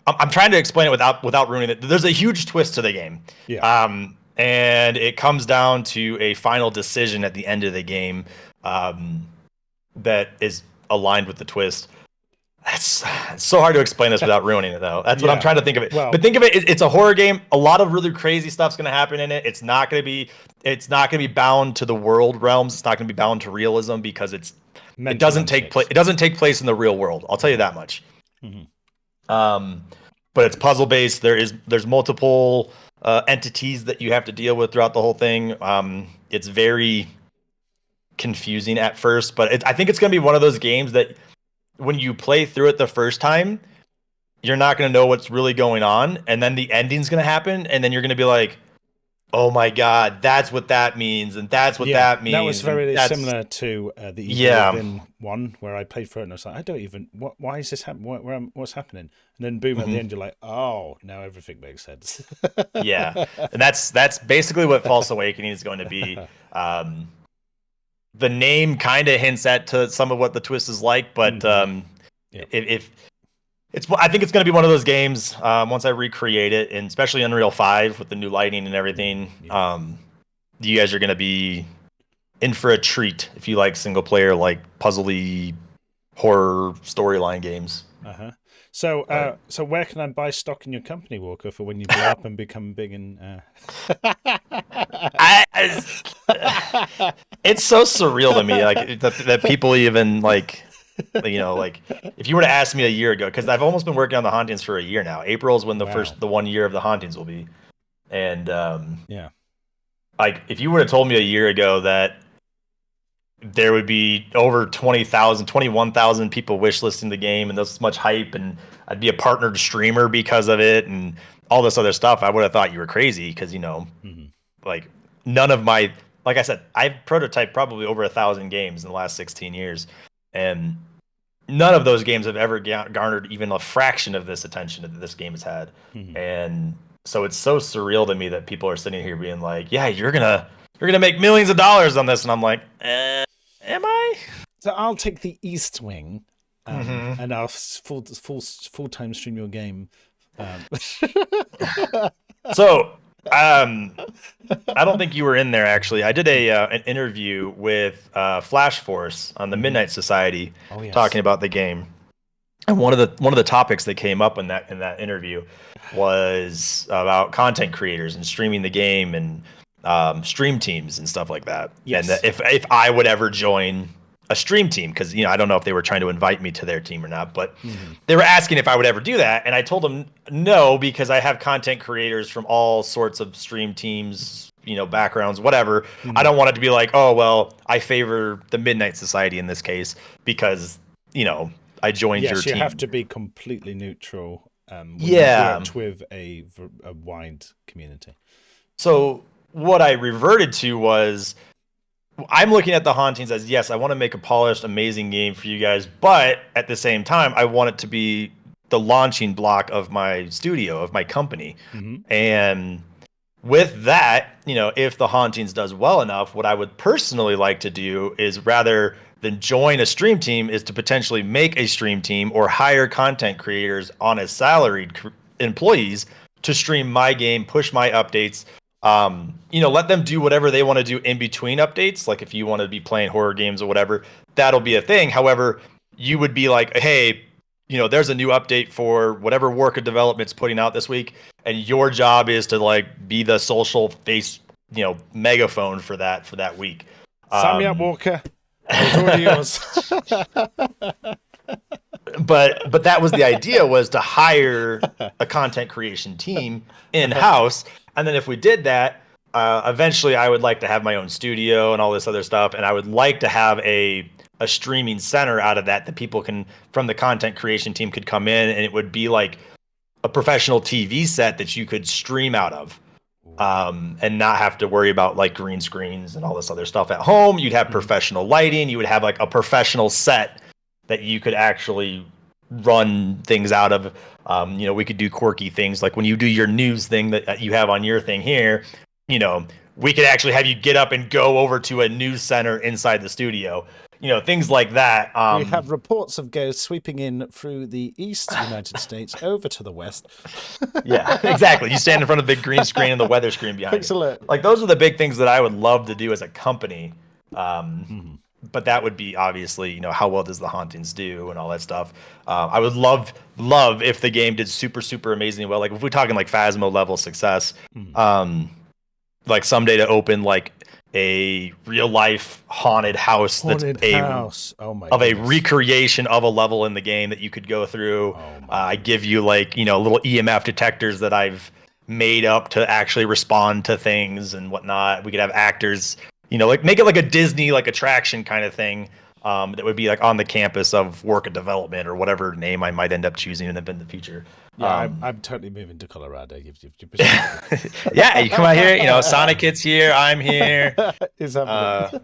I'm trying to explain it without ruining it. There's a huge twist to the game. Yeah. And it comes down to a final decision at the end of the game that is aligned with the twist. It's so hard to explain this without ruining it, though. That's what I'm Yeah. trying to think of it. Well- But think of it, it's a horror game. A lot of really crazy stuff's going to happen in it. It's not going to be bound to the world realms. It's not going to be bound to realism because it doesn't take place. It doesn't take place in the real world. I'll tell you that much. Mm-hmm. But it's puzzle based. There's multiple entities that you have to deal with throughout the whole thing. It's very confusing at first, but I think it's going to be one of those games that when you play through it the first time, you're not going to know what's really going on, and then the ending's going to happen, and then you're going to be like, "Oh my god, that's what that means, and that's what that means." That was very similar to the Evil Within one, where I played through it and I was like, I don't even. Why is this happening? What's happening? And then boom, at the end, you're like, oh, now everything makes sense. Yeah, and that's basically what False Awakening is going to be. The name kind of hints at to some of what the twist is like, but if it's, I think it's going to be one of those games once I recreate it, and especially Unreal 5 with the new lighting and everything. You guys are going to be in for a treat if you like single player, like puzzly horror storyline games. So, so where can I buy stock in your company, Warka, for when you blow up and become big and? It's so surreal to me, like that people even like, like if you were to ask me a year ago, because I've almost been working on the Hauntings for a year now. April is when the 1 year of the Hauntings will be, and like if you would have told me a year ago that there would be over 21,000 people wishlisting the game and this much hype, and I'd be a partnered streamer because of it and all this other stuff, I would have thought you were crazy because, like none of my, like I said, I've prototyped probably over 1,000 games in the last 16 years, and none of those games have ever garnered even a fraction of this attention that this game has had. And so it's so surreal to me that people are sitting here being like, yeah, you're gonna make millions of dollars on this, and I'm like, am I? So I'll take the East Wing and I'll full time stream your game. So, I don't think you were in there actually. I did an interview with Flash Force on the Midnight Society, Oh, yes. talking about the game. And one of the topics that came up in that interview was about content creators and streaming the game and stream teams and stuff like that. Yes. And that if I would ever join a stream team, because I don't know if they were trying to invite me to their team or not, but they were asking if I would ever do that, and I told them no, because I have content creators from all sorts of stream teams, backgrounds, whatever. I don't want it to be like, oh well, I favor the Midnight Society in this case because I joined your team. You have to be completely neutral. When Yeah. you've worked with a wide community. So what I reverted to was, I'm looking at the Hauntings as, yes, I want to make a polished, amazing game for you guys, but at the same time, I want it to be the launching block of my studio, of my company. And with that, if the Hauntings does well enough, what I would personally like to do is, rather than join a stream team, is to potentially make a stream team or hire content creators on as salaried employees to stream my game, push my updates. Let them do whatever they want to do in between updates. Like if you want to be playing horror games or whatever, that'll be a thing. However, you would be like, hey, there's a new update for whatever Warka development's putting out this week, and your job is to be the social face, megaphone for that week. Sign me up, Warka. It's already yours. But that was the idea, was to hire a content creation team in-house. And then if we did that, eventually I would like to have my own studio and all this other stuff. And I would like to have a streaming center out of that people from the content creation team could come in, and it would be like a professional TV set that you could stream out of. And not have to worry about green screens and all this other stuff at home. You'd have professional lighting. You would have a professional set that you could actually run things out of. We could do quirky things, like when you do your news thing that you have on your thing here, we could actually have you get up and go over to a news center inside the studio, things like that. We have reports of ghosts sweeping in through the east United States over to the west. Yeah, exactly. You stand in front of the big green screen and the weather screen behind you. Those are the big things that I would love to do as a company. But that would be obviously, how well does the Hauntings do and all that stuff. I would love if the game did super, super amazingly well. Like if we're talking Phasmo level success, someday to open a real life haunted house of a recreation of a level in the game that you could go through. I give you little EMF detectors that I've made up to actually respond to things and whatnot. We could have actors, make it like a Disney attraction kind of thing. That would be on the campus of Warka Development or whatever name I might end up choosing in the future. Yeah, I'm totally moving to Colorado. Yeah, you come out here. Sonic Kid's here. I'm here. It's happening.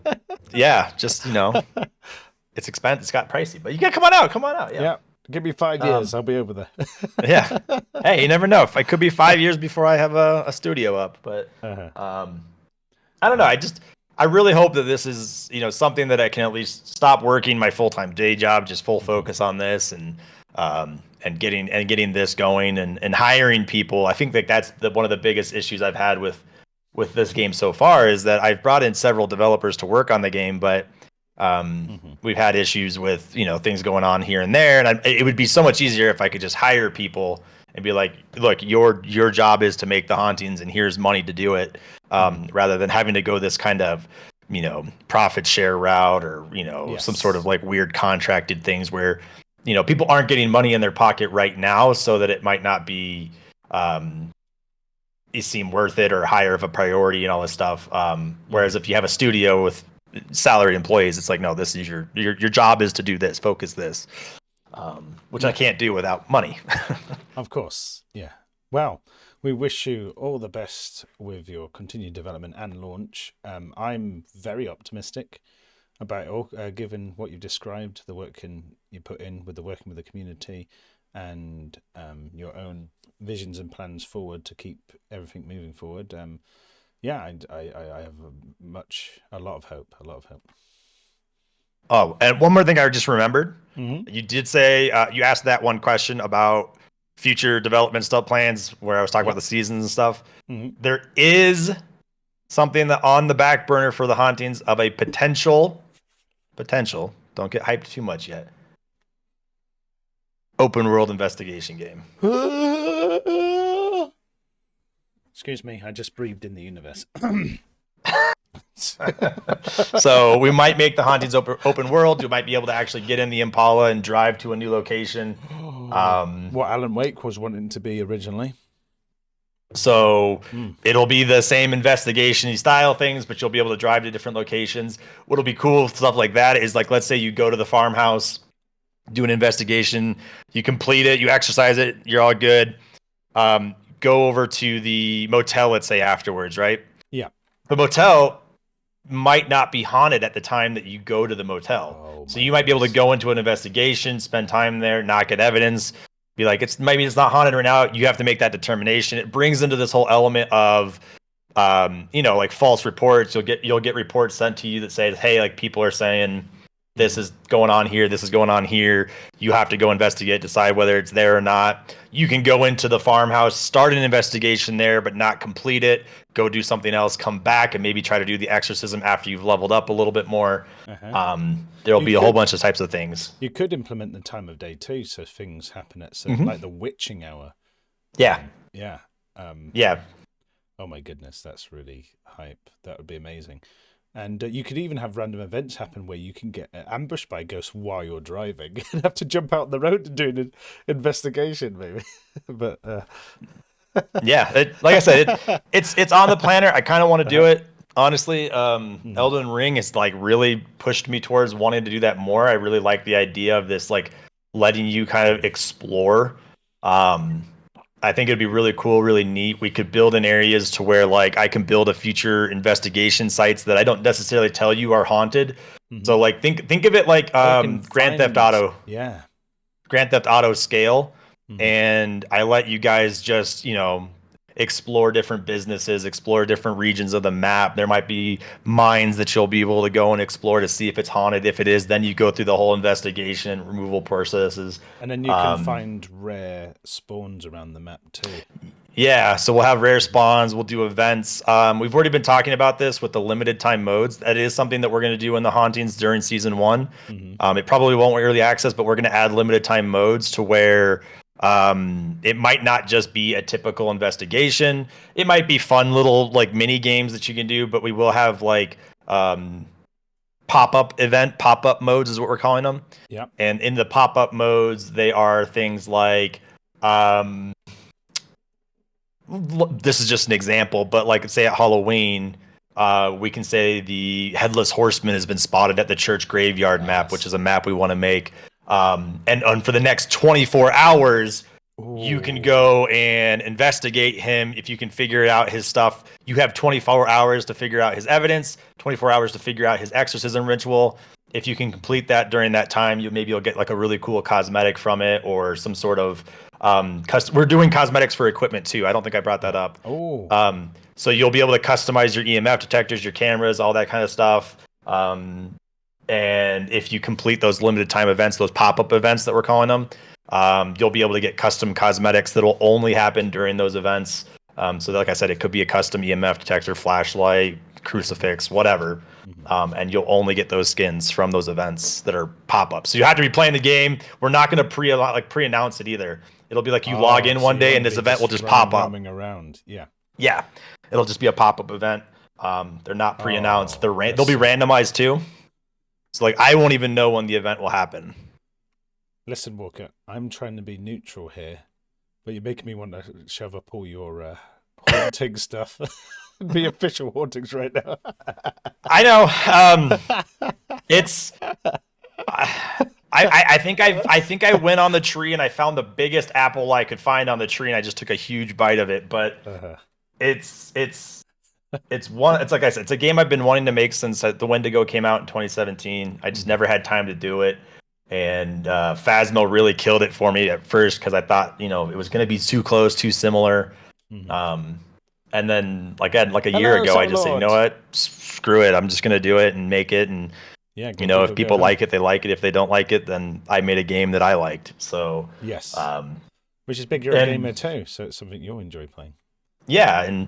Yeah, just it's expensive. It's got pricey, but you gotta come on out. Come on out. Yeah. Give me 5 years. I'll be over there. Yeah. Hey, you never know. It could be 5 years before I have a studio up. But I don't know. I really hope that this is something that I can at least stop working my full-time day job, just full focus on this and getting this going and hiring people. I think that's one of the biggest issues I've had with this game so far, is that I've brought in several developers to work on the game, but we've had issues with things going on here and there, and it would be so much easier if I could just hire people and be like, look, your job is to make the Hauntings, and here's money to do it, rather than having to go this kind of profit share route or some sort of weird contracted things where people aren't getting money in their pocket right now, so that it might not be it seem worth it or higher of a priority and all this stuff. Whereas if you have a studio with salaried employees, it's like, no, this is your job is to do this, focus this, which I can't do without money. Of course. Yeah. Well, we wish you all the best with your continued development and launch. I'm very optimistic about it all, given what you've described, the work you put in with working with the community, and your own visions and plans forward to keep everything moving forward. I have a lot of hope. Oh, and one more thing I just remembered. Hmm. You did say you asked that one question about future development stuff plans, where I was talking about Yep. the seasons and stuff. Hmm. There is something that on the back burner for the Hauntings of a potential. Don't get hyped too much yet. Open world investigation game. Excuse me, I just breathed in the universe. So we might make the Hauntings open world. You might be able to actually get in the Impala and drive to a new location. What Alan Wake was wanting to be originally. So it'll be the same investigation style things, but you'll be able to drive to different locations. What'll be cool stuff like that is like, let's say you go to the farmhouse, do an investigation, you complete it, you exercise it, you're all good. Go over to the motel, let's say afterwards, right? Yeah. The motel might not be haunted at the time that you go to the motel. Oh, So my you might be able to goodness. go into an investigation, spend time there, not get evidence, be like, maybe it's not haunted right now. You have to make that determination. It brings into this whole element of like false reports. You'll get reports sent to you that say, hey, like people are saying this is going on here, this is going on here. You have to go investigate, decide whether it's there or not. You can go into the farmhouse, start an investigation there, but not complete it. Go do something else, come back, and maybe try to do the exorcism after you've leveled up a little bit more. There'll be a whole bunch of types of things. You could implement the time of day too, so things happen at like the witching hour. Yeah. Yeah. Yeah. Oh my goodness, that's really hype. That would be amazing. And you could even have random events happen where you can get ambushed by ghosts while you're driving and have to jump out the road to do an investigation, maybe. But yeah, like I said, it's on the planner. I kind of want to do it. Honestly, Elden Ring has like really pushed me towards wanting to do that more. I really like the idea of this, like letting you kind of explore. I think it'd be really cool, really neat. We could build in areas to where like I can build a future investigation sites that I don't necessarily tell you are haunted. So like think of it like Grand Theft Auto. Yeah. Grand Theft Auto scale. And I let you guys just, explore different businesses, explore different regions of the map. There might be mines that you'll be able to go and explore to see if it's haunted. If it is, then you go through the whole investigation and removal processes. And then you can find rare spawns around the map too. Yeah, so we'll have rare spawns, we'll do events. We've already been talking about this with the limited time modes. That is something that we're going to do in the Hauntings during season 1. It probably won't early access, but we're going to add limited time modes to where it might not just be a typical investigation. It might be fun little like mini games that you can do, but we will have like pop-up modes is what we're calling them. Yeah. And in the pop-up modes, they are things like this is just an example, but like say at Halloween, we can say the headless horseman has been spotted at the church graveyard map, which is a map we want to make. And for the next 24 hours, you can go and investigate him. If you can figure out his stuff, you have 24 hours to figure out his evidence, 24 hours to figure out his exorcism ritual. If you can complete that during that time, you'll get like a really cool cosmetic from it or some sort of we're doing cosmetics for equipment too. I don't think I brought that up. So you'll be able to customize your EMF detectors, your cameras, all that kind of stuff. And if you complete those limited time events, those pop-up events that we're calling them, you'll be able to get custom cosmetics that'll only happen during those events. So like I said, it could be a custom EMF detector, flashlight, crucifix, whatever. And you'll only get those skins from those events that are pop-ups. So you have to be playing the game. We're not going to pre-announce it either. It'll be like you log in one day and this event will just pop up. Roaming around. Yeah. Yeah. It'll just be a pop-up event. They're not pre-announced. They'll be randomized too. So like I won't even know when the event will happen. Listen, Walker, I'm trying to be neutral here, but you're making me want to shove up all your haunting stuff. Be official hauntings right now. I know. It's. I think I went on the tree and I found the biggest apple I could find on the tree and I just took a huge bite of it. But it's like I said, it's a game I've been wanting to make since the Wendigo came out in 2017. I just never had time to do it. And Phasmo really killed it for me at first because I thought, it was going to be too close, too similar. And then like a year ago, I just said, you know what, screw it. I'm just going to do it and make it. And Yeah, You know, if go people ahead. like it, they like it. If they don't like it, then I made a game that I liked. So, Yes. um, Which is big. You're a and gamer too, so it's something you'll enjoy playing. yeah, and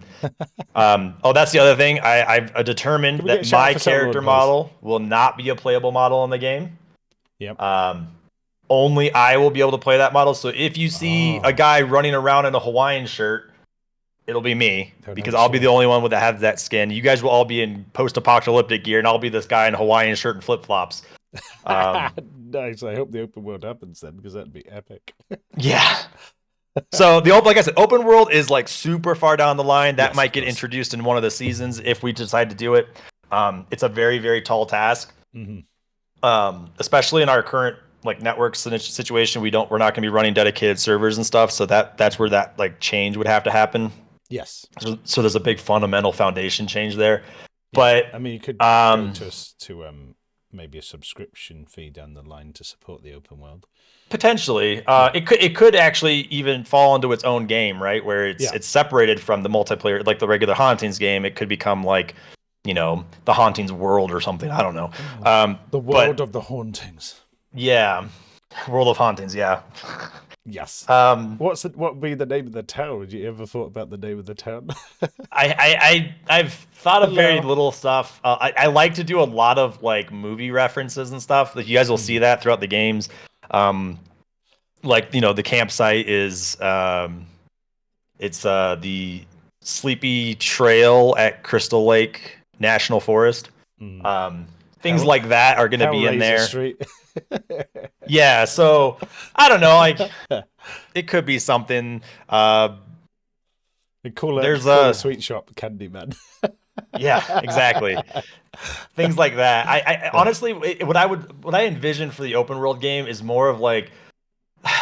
oh, that's the other thing. I've determined Can we get that a shout out my for Solar, character please? model will not be a playable model in the game. Yep. Only I will be able to play that model. So if you see a Oh, guy running around in a Hawaiian shirt, it'll be me oh, because nice. I'll be the Yeah. only one that has that skin. You guys will all be in post-apocalyptic gear, and I'll be this guy in a Hawaiian shirt and flip-flops. Nice. I hope the open world happens then, because that'd be epic. Yeah. So like I said, open world is like super far down the line. That Yes, might of get course. introduced in one of the seasons if we decide to do it. It's a very, very tall task. Hmm. Especially in our current like network situation. We're not going to be running dedicated servers and stuff. So that's where that like change would have to happen. Yes. So there's a big fundamental foundation change there. Yeah. But I mean, you could go to maybe a subscription fee down the line to support the open world. potentially, it could actually even fall into its own game, right? Where it's separated from the multiplayer, like the regular Hauntings game. It could become like, the Hauntings world or something. I don't know. The world of the hauntings. Yeah, World of Hauntings. Yeah. Yes. Um, What would be the name of the town? Have you ever thought about the name of the town? I've thought of very Hello. little stuff. I like to do a lot of like movie references and stuff. Like you guys will see that throughout the games. Like the campsite is it's the Sleepy Trail at Crystal Lake National Forest. Things like that are going to be in there. Street. Yeah, so I don't know. Like it could be something. Call There's a sweet shop Candyman. Yeah, exactly. Things like that. I honestly, what I envision for the open world game is more of like,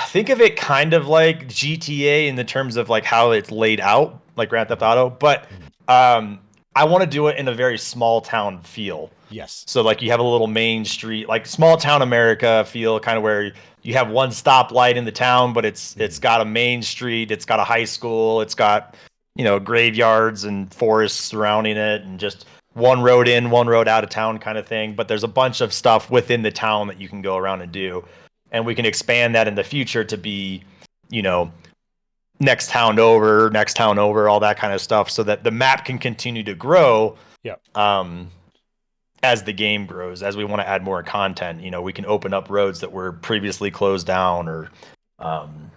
think of it kind of like GTA in the terms of like how it's laid out, like Grand Theft Auto. But I want to do it in a very small town feel. Yes. So like you have a little main street, like small town America feel, kind of where you have one stoplight in the town, but it's got a main street, it's got a high school, it's got graveyards and forests surrounding it, and just one road in, one road out of town kind of thing. But there's a bunch of stuff within the town that you can go around and do, and we can expand that in the future to be, next town over, all that kind of stuff, so that the map can continue to grow. Yeah. As the game grows, as we want to add more content, we can open up roads that were previously closed down, or, some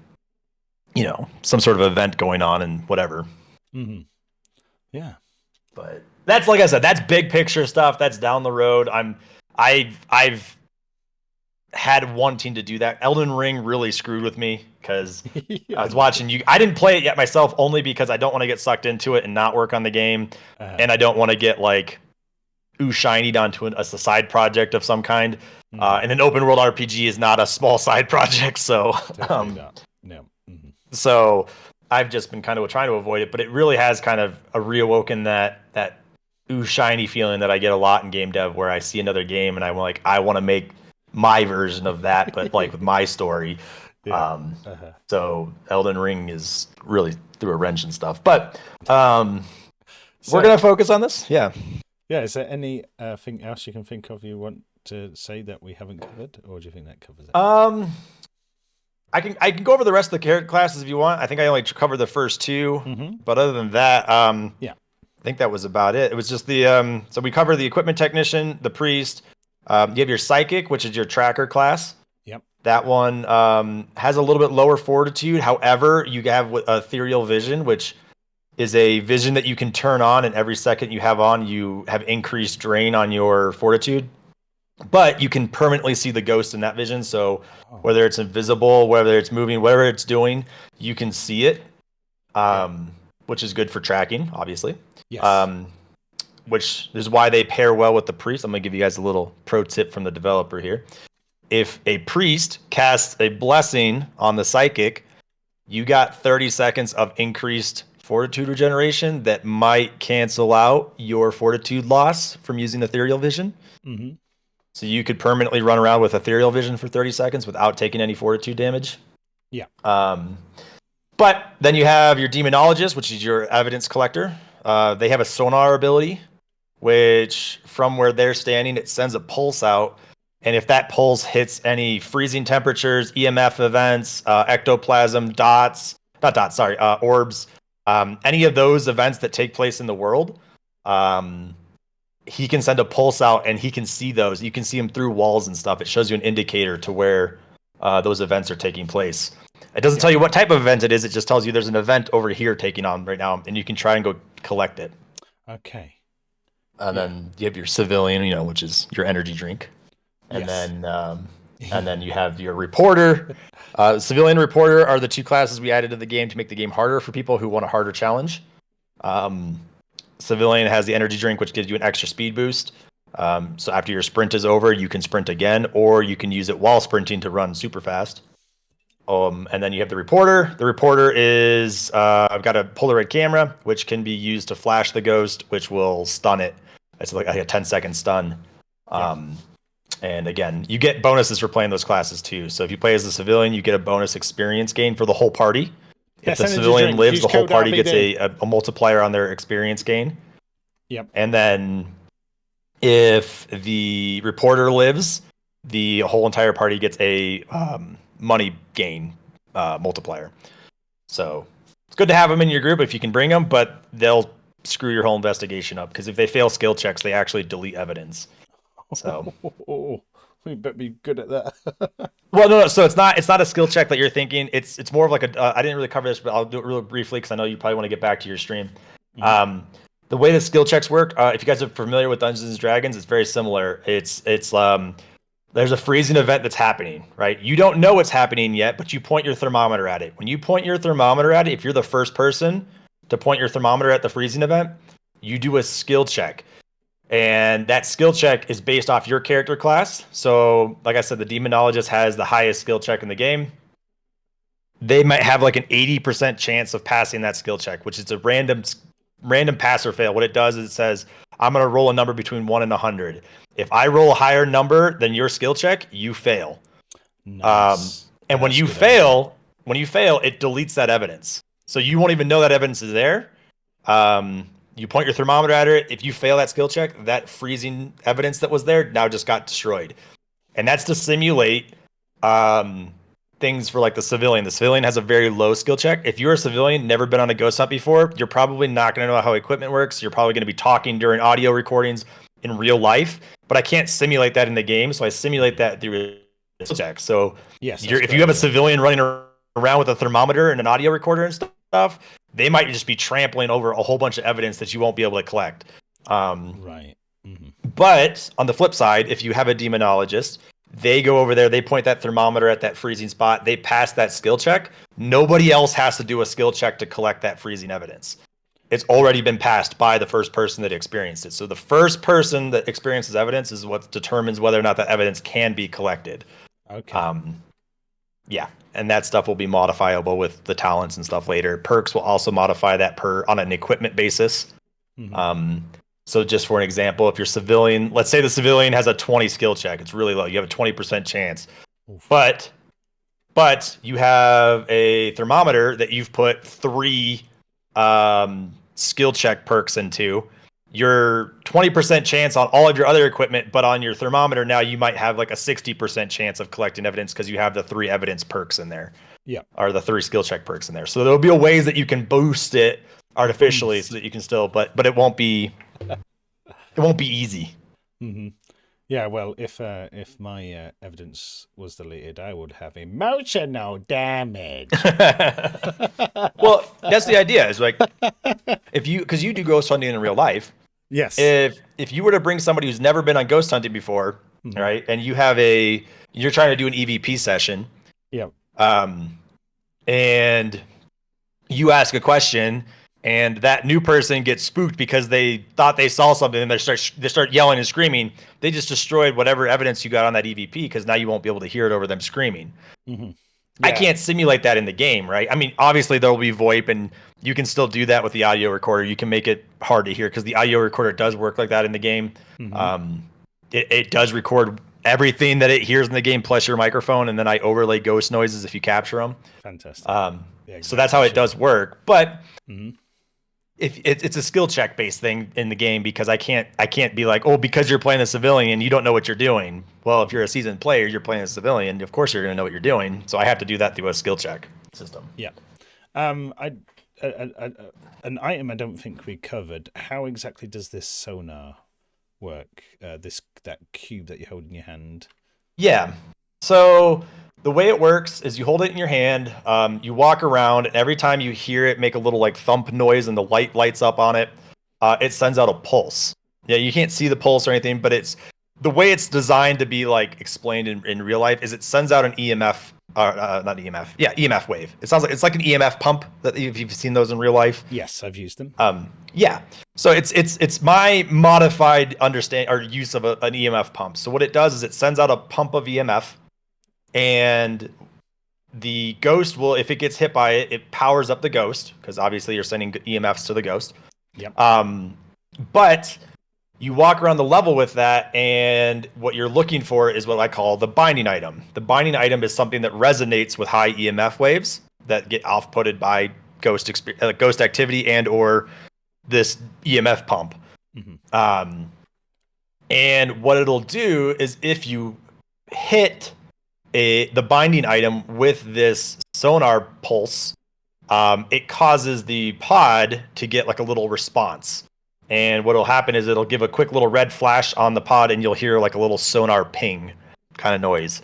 sort of event going on and whatever. Mm-hmm. Yeah. But that's, like I said, that's big picture stuff. That's down the road. I've had wanting to do that. Elden Ring really screwed with me because I was watching you. I didn't play it yet myself, only because I don't want to get sucked into it and not work on the game, and I don't want to get like shinied onto a side project of some kind. And an open world RPG is not a small side project, so definitely not. No. Mm-hmm. So I've just been kind of trying to avoid it, but it really has kind of reawoken that shiny feeling that I get a lot in game dev, where I see another game and I'm like, I want to make my version of that, but like with my story. Yeah. So Elden Ring is really through a wrench and stuff, but we're gonna focus on this. Yeah. Is there any thing else you can think of you want to say that we haven't covered, or do you think that covers it? I can go over the rest of the character classes if you want. I think I only covered the first two, but other than that, I think that was about it. It was just the so we covered the equipment technician, the priest. You have your psychic, which is your tracker class. Yep. That one has a little bit lower fortitude. However, you have ethereal vision, which is a vision that you can turn on, and every second you have on, you have increased drain on your fortitude. But you can permanently see the ghost in that vision. So whether it's invisible, whether it's moving, whatever it's doing, you can see it, which is good for tracking, obviously. Yes. Which is why they pair well with the priest. I'm going to give you guys a little pro tip from the developer here. If a priest casts a blessing on the psychic, you got 30 seconds of increased fortitude regeneration that might cancel out your fortitude loss from using ethereal vision. Mm-hmm. So you could permanently run around with ethereal vision for 30 seconds without taking any fortitude damage. Yeah. But then you have your demonologist, which is your evidence collector. They have a sonar ability, which from where they're standing, it sends a pulse out. And if that pulse hits any freezing temperatures, EMF events, ectoplasm, orbs, any of those events that take place in the world, he can send a pulse out and he can see those. You can see them through walls and stuff. It shows you an indicator to where those events are taking place. It doesn't tell you what type of event it is. It just tells you there's an event over here taking on right now, and you can try and go collect it. Okay. And then you have your civilian, which is your energy drink. And then you have your reporter. Civilian reporter are the two classes we added to the game to make the game harder for people who want a harder challenge. Civilian has the energy drink, which gives you an extra speed boost. So after your sprint is over, you can sprint again, or you can use it while sprinting to run super fast. And then you have the reporter. The reporter is I've got a Polaroid camera, which can be used to flash the ghost, which will stun it. It's like a 10-second stun. And again, you get bonuses for playing those classes too. So if you play as a civilian, you get a bonus experience gain for the whole party. If the civilian lives, the whole party gets a multiplier on their experience gain. Yep. And then if the reporter lives, the whole entire party gets a money gain multiplier. So it's good to have them in your group if you can bring them, but they'll screw your whole investigation up because if they fail skill checks, they actually delete evidence. So we better be good at that. Well, no. So it's not a skill check that you're thinking. It's more of like I didn't really cover this, but I'll do it real briefly because I know you probably want to get back to your stream. Mm-hmm. The way the skill checks work, if you guys are familiar with Dungeons and Dragons, it's very similar. It's there's a freezing event that's happening, right? You don't know what's happening yet, but you point your thermometer at it. When you point your thermometer at it, if you're the first person to point your thermometer at the freezing event, you do a skill check. And that skill check is based off your character class. So, like I said, the Demonologist has the highest skill check in the game. They might have like an 80% chance of passing that skill check, which is a random pass or fail. What it does is it says, I'm going to roll a number between 1 and 100. If I roll a higher number than your skill check, you fail. Nice. And when you fail, it deletes that evidence. So you won't even know that evidence is there. You point your thermometer at it. If you fail that skill check, that freezing evidence that was there now just got destroyed. And that's to simulate things for like the civilian. The civilian has a very low skill check. If you're a civilian, never been on a ghost hunt before, you're probably not going to know how equipment works. You're probably going to be talking during audio recordings in real life. But I can't simulate that in the game, so I simulate that through a skill check. So yes, if you have a civilian running around with a thermometer and an audio recorder and stuff, they might just be trampling over a whole bunch of evidence that you won't be able to collect. Right. Mm-hmm. But on the flip side, if you have a Demonologist, they go over there, they point that thermometer at that freezing spot, they pass that skill check. Nobody else has to do a skill check to collect that freezing evidence. It's already been passed by the first person that experienced it. So the first person that experiences evidence is what determines whether or not that evidence can be collected. Okay. Yeah, and that stuff will be modifiable with the talents and stuff later. Perks will also modify that on an equipment basis. Mm-hmm. So just for an example, if you're civilian, let's say the civilian has a 20 skill check. It's really low. You have a 20% chance. Oof. But you have a thermometer that you've put 3 skill check perks into. Your 20% chance on all of your other equipment, but on your thermometer now you might have like a 60% chance of collecting evidence because you have the 3 evidence perks in there. Yeah. Or the 3 skill check perks in there. So there'll be ways that you can boost it artificially so that you can still, but it won't be easy. Mm-hmm. Yeah, well, if my evidence was deleted, I would have emotional damage. Well, that's the idea. Is like because you do ghost hunting in real life. Yes. If you were to bring somebody who's never been on ghost hunting before, mm-hmm. right, and you're trying to do an EVP session. Yeah. And you ask a question. And that new person gets spooked because they thought they saw something and they start yelling and screaming. They just destroyed whatever evidence you got on that EVP because now you won't be able to hear it over them screaming. Mm-hmm. Yeah. I can't simulate that in the game, right? I mean, obviously there will be VoIP and you can still do that with the audio recorder. You can make it hard to hear because the audio recorder does work like that in the game. Mm-hmm. It does record everything that it hears in the game plus your microphone, and then I overlay ghost noises if you capture them. Fantastic. Yeah, exactly. So that's how it does work. But... Mm-hmm. it's a skill check based thing in the game, because I can't be like, oh, because you're playing a civilian, you don't know what you're doing. Well, if you're a seasoned player, you're playing a civilian, of course you're going to know what you're doing. So I have to do that through a skill check system. Yeah. An item I don't think we covered. How exactly does this sonar work? That cube that you hold in your hand. Yeah. So the way it works is you hold it in your hand, you walk around, and every time you hear it make a little like thump noise and the light lights up on it, it sends out a pulse. Yeah, you can't see the pulse or anything, but it's the way it's designed to be like explained in real life is it sends out an EMF, not EMF, yeah, EMF wave. It sounds like it's like an EMF pump that if you've seen those in real life. Yes, I've used them. Yeah. So it's my modified understand or use of an EMF pump. So what it does is it sends out a pump of EMF, and the ghost will, if it gets hit by it, it powers up the ghost, because obviously you're sending EMFs to the ghost. Yep. But you walk around the level with that, and what you're looking for is what I call the binding item. The binding item is something that resonates with high EMF waves that get off-putted by ghost activity and or this EMF pump. Mm-hmm. And what it'll do is if you hit the binding item with this sonar pulse, it causes the pod to get like a little response. And what'll happen is it'll give a quick little red flash on the pod, and you'll hear like a little sonar ping kind of noise.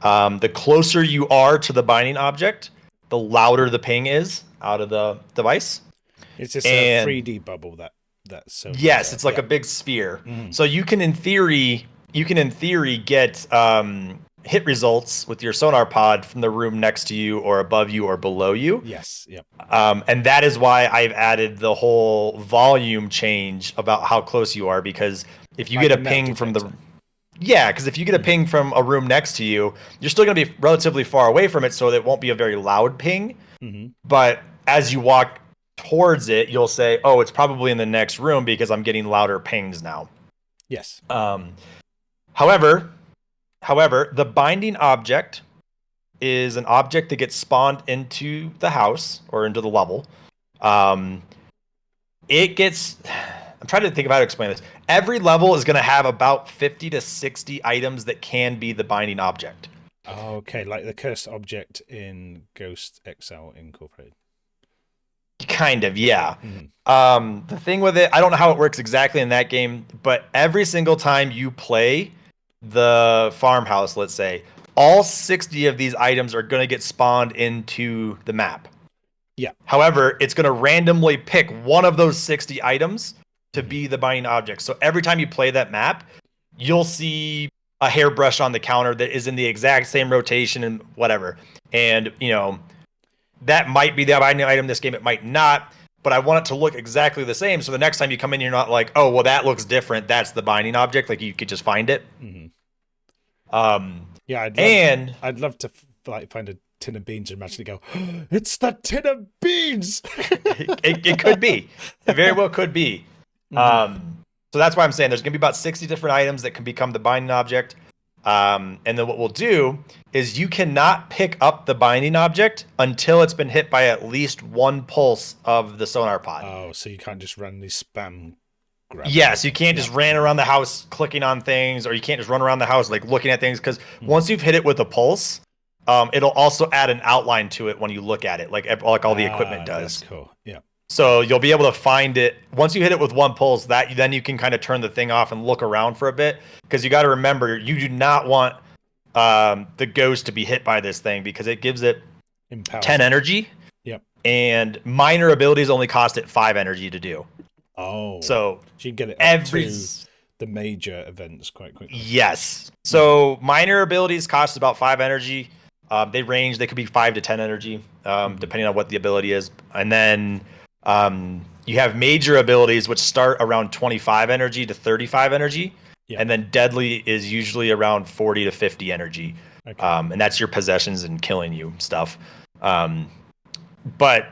The closer you are to the binding object, the louder the ping is out of the device. It's just a 3D bubble that so. Yes, it's like a big sphere. Mm-hmm. So you can in theory get hit results with your sonar pod from the room next to you or above you or below you. Yes. Yep. And that is why I've added the whole volume change about how close you are, because if you get a ping from if you get a ping from a room next to you, you're still going to be relatively far away from it, so it won't be a very loud ping. Mm-hmm. But as you walk towards it, you'll say, oh, it's probably in the next room because I'm getting louder pings now. Yes. However, the binding object is an object that gets spawned into the house or into the level. It gets... I'm trying to think of how to explain this. Every level is going to have about 50 to 60 items that can be the binding object. Oh, okay, like the cursed object in Ghost XL Incorporated. Kind of, yeah. Mm-hmm. The thing with it, I don't know how it works exactly in that game, but every single time you play the farmhouse, let's say, all 60 of these items are going to get spawned into the map. Yeah. However, it's going to randomly pick one of those 60 items to be the binding object. So every time you play that map, you'll see a hairbrush on the counter that is in the exact same rotation and whatever. And, that might be the binding item this game. It might not. But I want it to look exactly the same. So the next time you come in, you're not like, oh, well, that looks different. That's the binding object. Like you could just find it. Mm-hmm. Yeah, I'd love to find a tin of beans and magically go, oh, it's the tin of beans. it could be. It very well could be. Mm-hmm. So that's why I'm saying there's going to be about 60 different items that can become the binding object. And then what we'll do is you cannot pick up the binding object until it's been hit by at least one pulse of the sonar pod. Oh, so you can't just randomly spam grab it. Yes, you can't just ran around the house clicking on things, or you can't just run around the house like looking at things, because once you've hit it with a pulse, it'll also add an outline to it when you look at it, like all the equipment does. That's cool. Yeah. So you'll be able to find it once you hit it with one pulse. Then you can kind of turn the thing off and look around for a bit, because you got to remember you do not want the ghost to be hit by this thing, because it gives it 10 energy. Yep. And minor abilities only cost it 5 energy to do. Oh. So you can get it up to the major events quite quickly. Yes. So minor abilities cost about 5 energy. They range. They could be 5 to 10 energy, depending on what the ability is. And then you have major abilities, which start around 25 energy to 35 energy. Yeah. And then deadly is usually around 40 to 50 energy. Okay. And that's your possessions and killing you stuff. But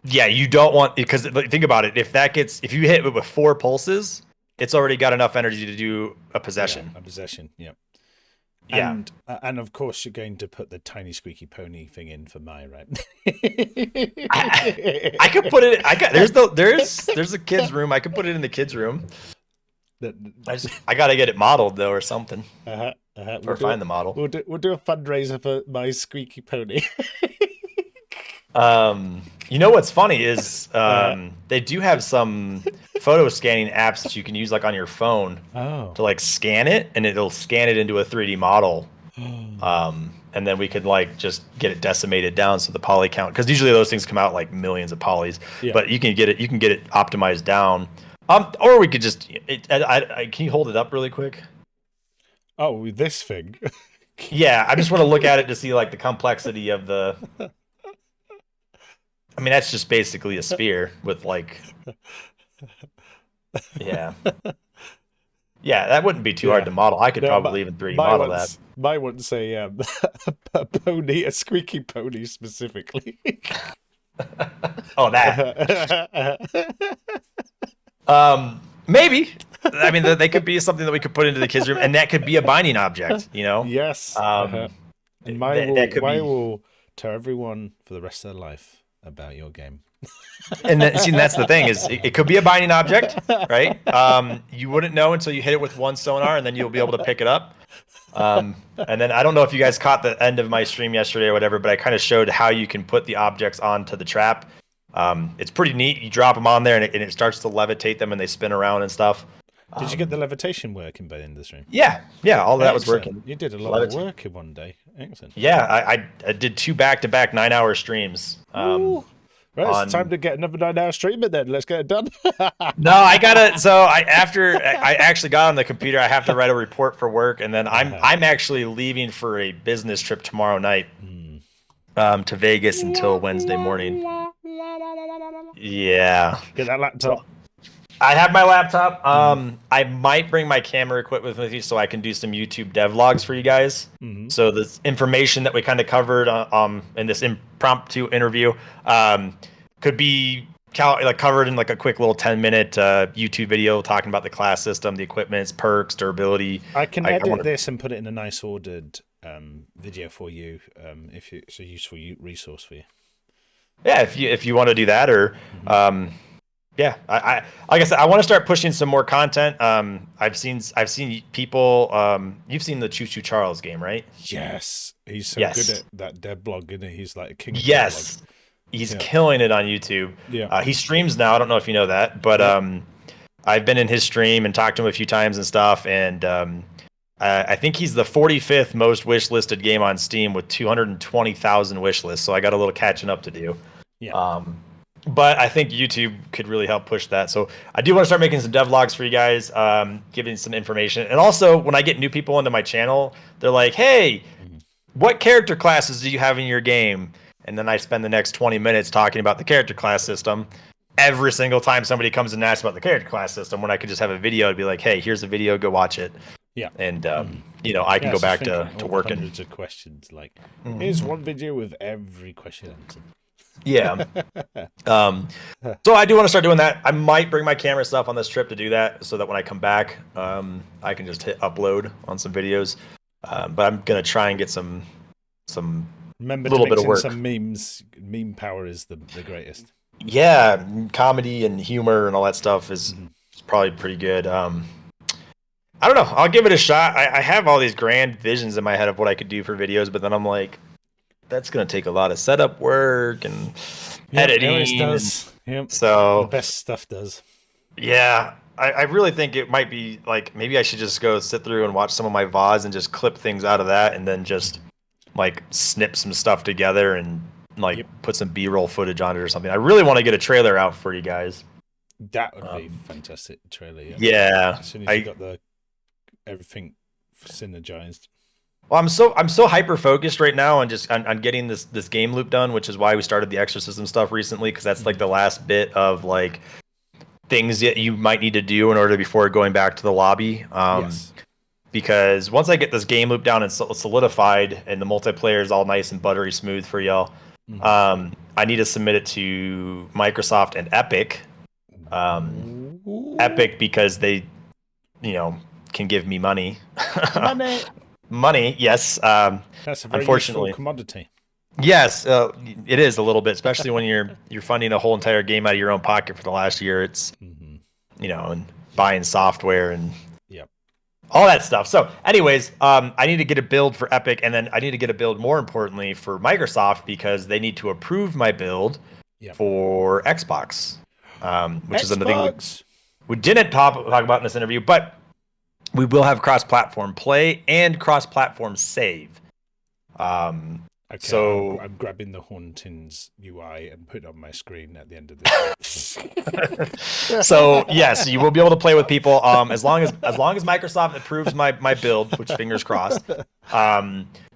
yeah, you don't want, because think about it. If you hit it with 4 pulses, it's already got enough energy to do a possession. Yeah, a possession. Yep. Yeah. And of course you're going to put the tiny squeaky pony thing in for my right. I could put it. There's a kids room. I could put it in the kids room. I gotta get it modeled though, or something, or find the model. We'll do a fundraiser for my squeaky pony. You know what's funny is they do have some photo scanning apps that you can use like on your phone to like scan it, and it'll scan it into a 3D model. And then we could like just get it decimated down so the poly count, because usually those things come out like millions of polys, but you can get it optimized down. Or we could just can you hold it up really quick? Oh, this thing. Yeah, I just want to look at it to see like the complexity of the. I mean, that's just basically a sphere with like. Yeah. Yeah, that wouldn't be too hard to model. I could probably even 3D model that. Mine wouldn't say a pony, a squeaky pony specifically. Oh, that. Maybe. I mean, they could be something that we could put into the kids' room, and that could be a binding object. You know. Yes. And mine will tell everyone for the rest of their life about your game. And then, see, that's the thing is it could be a binding object, right? You wouldn't know until you hit it with one sonar, and then you'll be able to pick it up. And then I don't know if you guys caught the end of my stream yesterday or whatever, but I kind of showed how you can put the objects onto the trap. It's pretty neat. You drop them on there, and it starts to levitate them, and they spin around and stuff. Did you get the levitation working by the end of the stream? Yeah, all that was working. You did a lot of work in one day. Excellent. Yeah, I did 2 back-to-back 9-hour streams. Right, it's time to get another 9-hour stream in then. Let's get it done. No, I gotta. So after I actually got on the computer, I have to write a report for work, and then I'm actually leaving for a business trip tomorrow night, to Vegas until Wednesday morning. Yeah. Get that laptop. So, I have my laptop. I might bring my camera equipment with me so I can do some YouTube devlogs for you guys. So the information that we kind of covered in this impromptu interview could be covered in like a quick little 10-minute YouTube video talking about the class system, the equipment's perks, durability. I can edit this and put it in a nice ordered video for you if it's a useful resource for you. Yeah, if you want to do that, or yeah, I like I said, I want to start pushing some more content. I've seen people. You've seen the Choo Choo Charles game, right? Yes, he's so good at that devlog, isn't he? He's like a king. Yes, he's killing it on YouTube. Yeah, he streams now. I don't know if you know that, but I've been in his stream and talked to him a few times and stuff. And I think he's the 45th most wish listed game on Steam with 220,000 wish lists. So I got a little catching up to do. Yeah. But I think YouTube could really help push that. So I do want to start making some devlogs for you guys, giving some information. And also, when I get new people into my channel, they're like, hey, what character classes do you have in your game? And then I spend the next 20 minutes talking about the character class system. Every single time somebody comes and asks about the character class system, when I could just have a video, I'd be like, hey, here's a video, go watch it. Yeah. And, I can go back to working. Hundreds of questions. Like, here's one video with every question answered. Yeah. So I do want to start doing that. I might bring my camera stuff on this trip to do that, so that when I come back, I can just hit upload on some videos. But I'm gonna try and get some Remember little to bit mix of work. In some memes. Meme power is the greatest. Yeah, comedy and humor and all that stuff is probably pretty good. I don't know. I'll give it a shot. I have all these grand visions in my head of what I could do for videos, but then I'm like, that's going to take a lot of setup work and editing. It does. Yep. So the best stuff does. Yeah, I really think it might be like maybe I should just go sit through and watch some of my VODs and just clip things out of that, and then just like snip some stuff together and like put some B-roll footage on it or something. I really want to get a trailer out for you guys. That would be fantastic trailer. Yeah. As soon as you got everything synergized. Well, I'm so hyper focused right now on just on getting this game loop done, which is why we started the exorcism stuff recently, because that's like the last bit of like things that you might need to do in order before going back to the lobby. Yes. Because once I get this game loop down and solidified, and the multiplayer is all nice and buttery smooth for y'all, I need to submit it to Microsoft and Epic. Epic because they, can give me money. Money. money. Yes, That's a very useful unfortunately. commodity. Yes, it is a little bit, especially when you're funding a whole entire game out of your own pocket for the last year. It's Mm-hmm. and buying software and Yep. all that stuff. So, anyways, I need to get a build for Epic, and then I need to get a build more importantly for Microsoft because they need to approve my build Yep. for Xbox, which is another thing Xbox. we didn't talk about in this interview, but we will have cross-platform play and cross-platform save. Okay, So I'm grabbing the Hauntings UI and put it on my screen at the end of this. so yes, you will be able to play with people as long as Microsoft approves my build, which fingers crossed.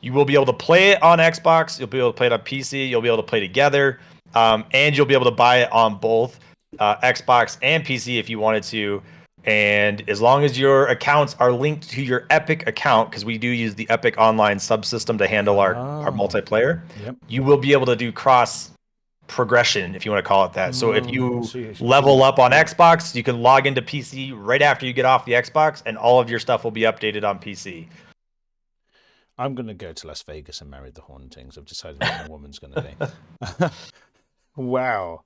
You will be able to play it on Xbox. You'll be able to play it on PC. You'll be able to play together, and you'll be able to buy it on both Xbox and PC if you wanted to. And as long as your accounts are linked to your Epic account, because we do use the Epic Online subsystem to handle our multiplayer, Yep. you will be able to do cross progression, if you want to call it that. So if you So level up on Xbox, you can log into PC right after you get off the Xbox, and all of your stuff will be updated on PC. I'm going to go to Las Vegas and marry the Hauntings. I've decided what my woman's going to do. Wow.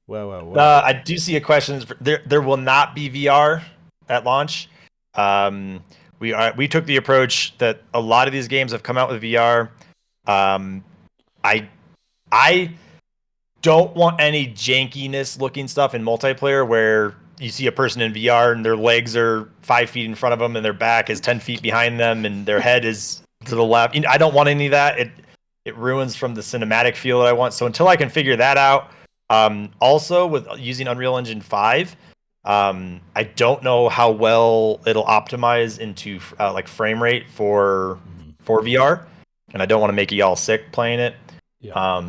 Well. I do see a question. There will not be VR at launch. We took the approach that a lot of these games have come out with VR. I don't want any jankiness looking stuff in multiplayer where you see a person in VR and their legs are 5 feet in front of them and their back is 10 feet behind them and their head is to the left. I don't want any of that. It ruins from the cinematic feel that I want. So until I can figure that out, also with using Unreal Engine 5, I don't know how well it'll optimize into like frame rate for VR, and I don't want to make y'all sick playing it. Yeah.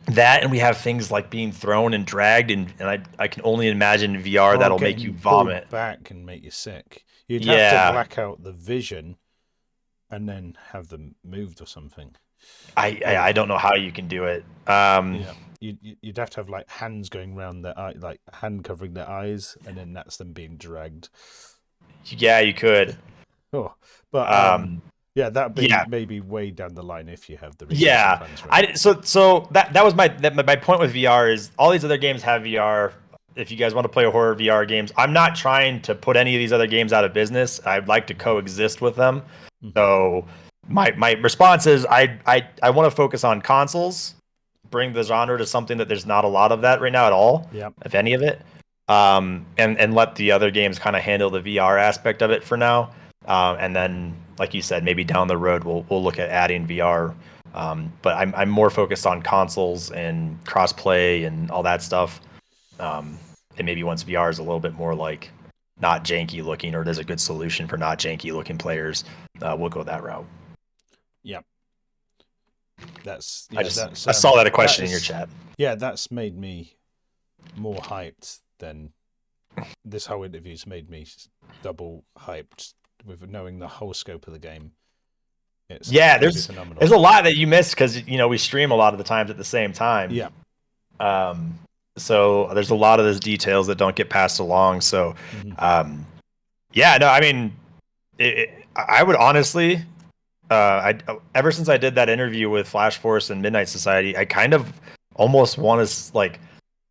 That, and we have things like being thrown and dragged, and I can only imagine VR that'll make you vomit. Back and make you sick. You'd have to black out the vision and then have them moved or something. I don't know how you can do it. You'd have to have like hands going around their eye, like hand covering their eyes, and then that's them being dragged. Yeah, you could. Oh, but that'd be maybe way down the line if you have the plans, right? So that was my point with VR is all these other games have VR. If you guys want to play horror VR games, I'm not trying to put any of these other games out of business. I'd like to coexist with them. Mm-hmm. So my response is I want to focus on consoles, bring the genre to something that there's not a lot of that right now at all, if any of it, and let the other games kind of handle the VR aspect of it for now, and then like you said, maybe down the road we'll look at adding VR, but I'm more focused on consoles and crossplay and all that stuff, and maybe once VR is a little bit more like not janky looking, or there's a good solution for not janky looking players, we'll go that route. Yeah. I saw that a question in your chat. Yeah, that's made me more hyped than this whole interview's made me double hyped with knowing the whole scope of the game. There's a lot that you miss because we stream a lot of the times at the same time. Yeah. So there's a lot of those details that don't get passed along. So, I mean, I would honestly. Ever since I did that interview with Flash Force and Midnight Society, I kind of almost want to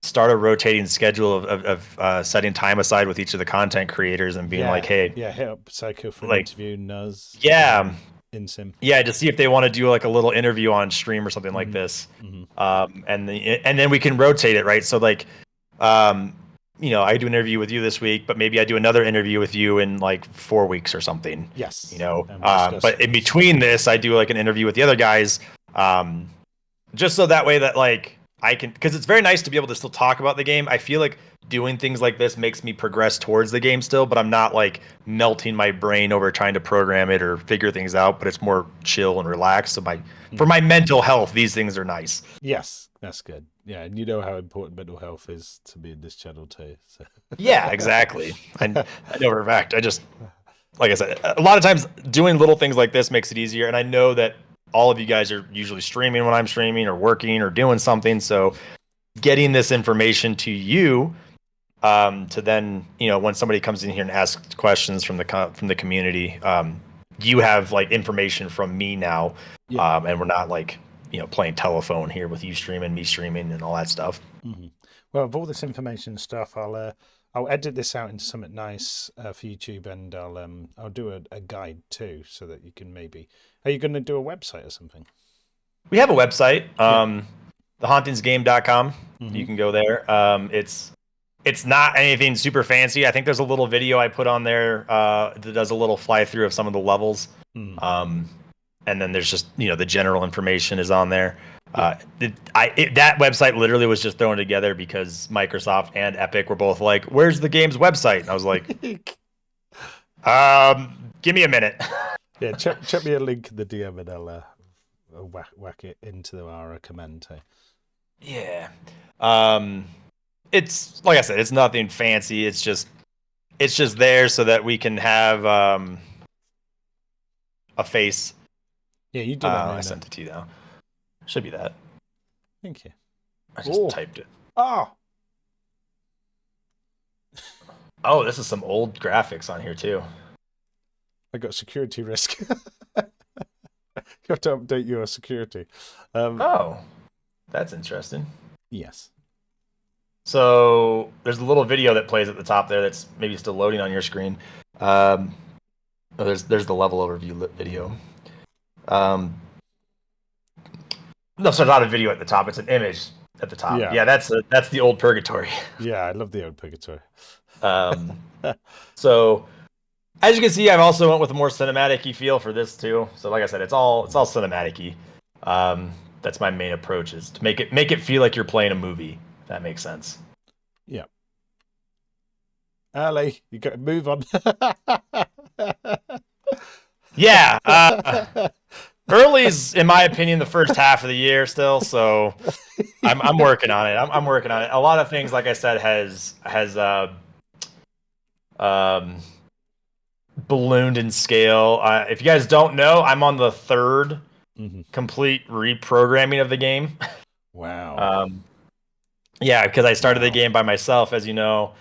start a rotating schedule of setting time aside with each of the content creators and being hey, hit up Psycho for an interview, Nuz, InSim, to see if they want to do a little interview on stream or something like this, and then we can rotate it, right? So I do an interview with you this week, but maybe I do another interview with you in 4 weeks or something. Yes. But in between this, I do an interview with the other guys, just so that way that I can, because it's very nice to be able to still talk about the game. I feel like doing things like this makes me progress towards the game still, but I'm not melting my brain over trying to program it or figure things out, but it's more chill and relaxed. So for my mental health, these things are nice. Yes, that's good. Yeah, and you know how important mental health is to me in this channel too. So. Yeah, exactly. I know for a fact. I just, like I said, a lot of times doing little things like this makes it easier. And I know that all of you guys are usually streaming when I'm streaming or working or doing something. So getting this information to you, to then, when somebody comes in here and asks questions from the community, you have like information from me now, Yeah. and we're not like playing telephone here with you streaming, me streaming, and all that stuff. Mm-hmm. Well, with all this information and stuff, I'll edit this out into something nice for YouTube, and I'll do a guide too, so that you can maybe. Are you going to do a website or something? We have a website, Yeah. thehauntingsgame.com. Mm-hmm. You can go there. It's not anything super fancy. I think there's a little video I put on there that does a little fly through of some of the levels. Mm. And then there's just the general information is on there. Yeah. That website literally was just thrown together because Microsoft and Epic were both like, "Where's the game's website?" And I was like, "Give me a minute." Yeah, check me a link in the DM, and I'll whack it into our command. Yeah. It's like I said, it's nothing fancy. It's just there so that we can have a face. Yeah, you do that. I sent it to you now. Should be that. Thank you. I just typed it. Oh, this is some old graphics on here too. I got security risk. You have to update your security. That's interesting. Yes. So there's a little video that plays at the top there that's maybe still loading on your screen. There's the level overview video. No, so not a video at the top. It's an image at the top. Yeah, that's the old purgatory. Yeah, I love the old purgatory. So as you can see, I've also went with a more cinematic-y feel for this too. So like I said, it's all cinematic-y. That's my main approach, is to make it feel like you're playing a movie. If that makes sense. Yeah. Ali, you got to move on. Yeah. Early's, in my opinion, the first half of the year still, so I'm working on it. I'm working on it. A lot of things, like I said, has ballooned in scale. If you guys don't know, I'm on the third complete reprogramming of the game. Wow. Yeah, because I started the game by myself, as you know.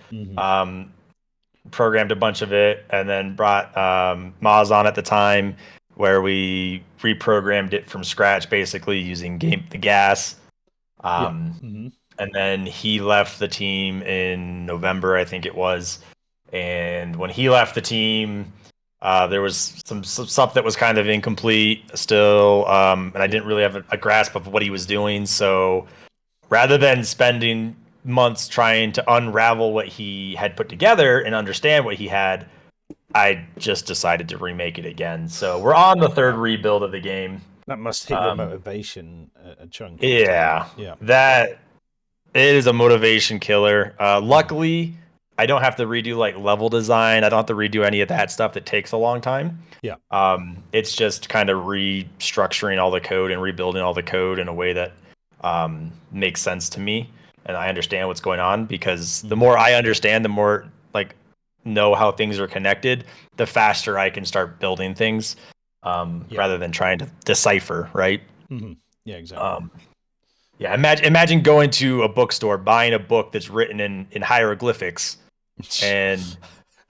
Programmed a bunch of it, and then brought Maz on at the time, where we reprogrammed it from scratch, basically using the gas. And then he left the team in November, I think it was. And when he left the team, there was some stuff that was kind of incomplete still, and I didn't really have a grasp of what he was doing. So rather than spending months trying to unravel what he had put together and understand what he had, I just decided to remake it again. So we're on the third rebuild of the game. That must hit your motivation a chunk. Yeah. That it is a motivation killer. Luckily, I don't have to redo like level design. I don't have to redo any of that stuff that takes a long time. Yeah. It's just kind of restructuring all the code and rebuilding all the code in a way that makes sense to me, and I understand what's going on, because the more I understand, the more like know how things are connected, the faster I can start building things, rather than trying to decipher, right? Yeah, exactly. Yeah, imagine going to a bookstore, buying a book that's written in hieroglyphics, and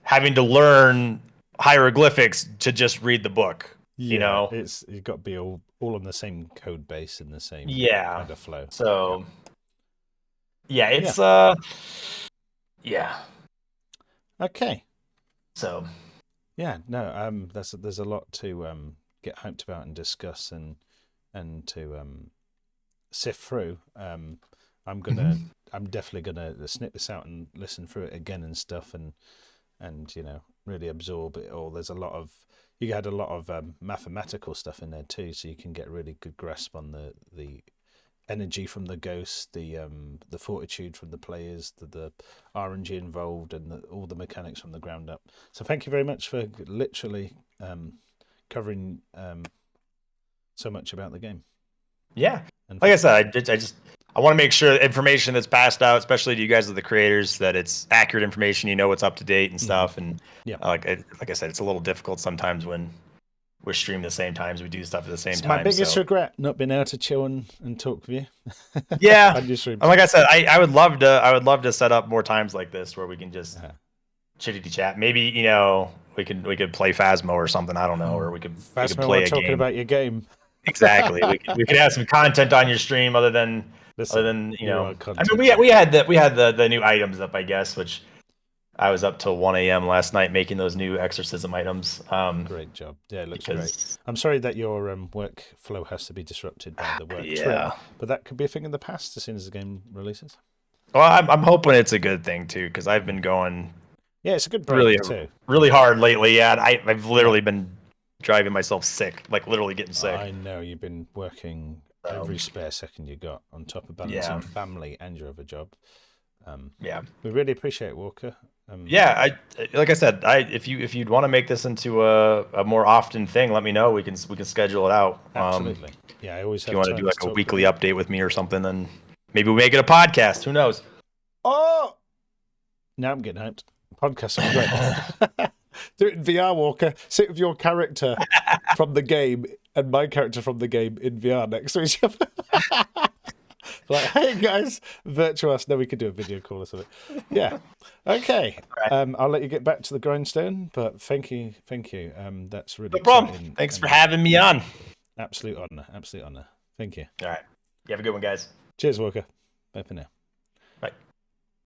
having to learn hieroglyphics to just read the book. Yeah, you've got to be all on the same code base and the same kind of flow. So it's Okay. So there's a lot to get hyped about and discuss and to sift through. I'm definitely gonna snip this out and listen through it again and stuff, and really absorb it all. You had a lot of mathematical stuff in there too, so you can get a really good grasp on the energy from the ghost, the fortitude from the players, the RNG involved, and all the mechanics from the ground up. So thank you very much for literally covering so much about the game. Yeah, and like I said, I want to make sure the information that's passed out, especially to you guys as the creators, that it's accurate information. What's up to date and stuff. And like I said, it's a little difficult sometimes when we're streaming the same times, we do stuff at the same time. My biggest regret, not being able to chill and talk with you. Yeah, and like I said, I would love to set up more times like this where we can just chitty chat. Maybe We could play Phasmo or something. I don't know, or we could Phasmo, play we're a talking game. about your game. Exactly. We could have some content on your stream other than Listen, you know. I content. mean, we had the new items up, I guess, which I was up till 1 a.m. last night making those new exorcism items. Great job. Yeah, it looks because, great. I'm sorry that your workflow has to be disrupted by the work trip, but that could be a thing in the past as soon as the game releases. Well, I'm hoping it's a good thing too, because I've been going. Yeah, it's a good break too. Really hard lately. Yeah, I've literally been driving myself sick, like literally getting sick. I know you've been working every spare second you got on top of balancing family and your other job. We really appreciate it, Warka. Like I said, if you'd want to make this into a more often thing, let me know. We can schedule it out. Absolutely. Yeah, I always have. If you want to do like a weekly update with me or something, then maybe we make it a podcast. Who knows? Oh, now I'm getting hyped. Podcast would be great. Do it in VR, Warka. Sit with your character from the game and my character from the game in VR next to each other. Like, hey guys, virtual us. Then we could do a video call or something. Yeah. Okay. I'll let you get back to the grindstone, but thank you. That's really no problem. Thanks for having me on. Absolute honor. Thank you. All right. You have a good one, guys. Cheers, Warka. Bye for now.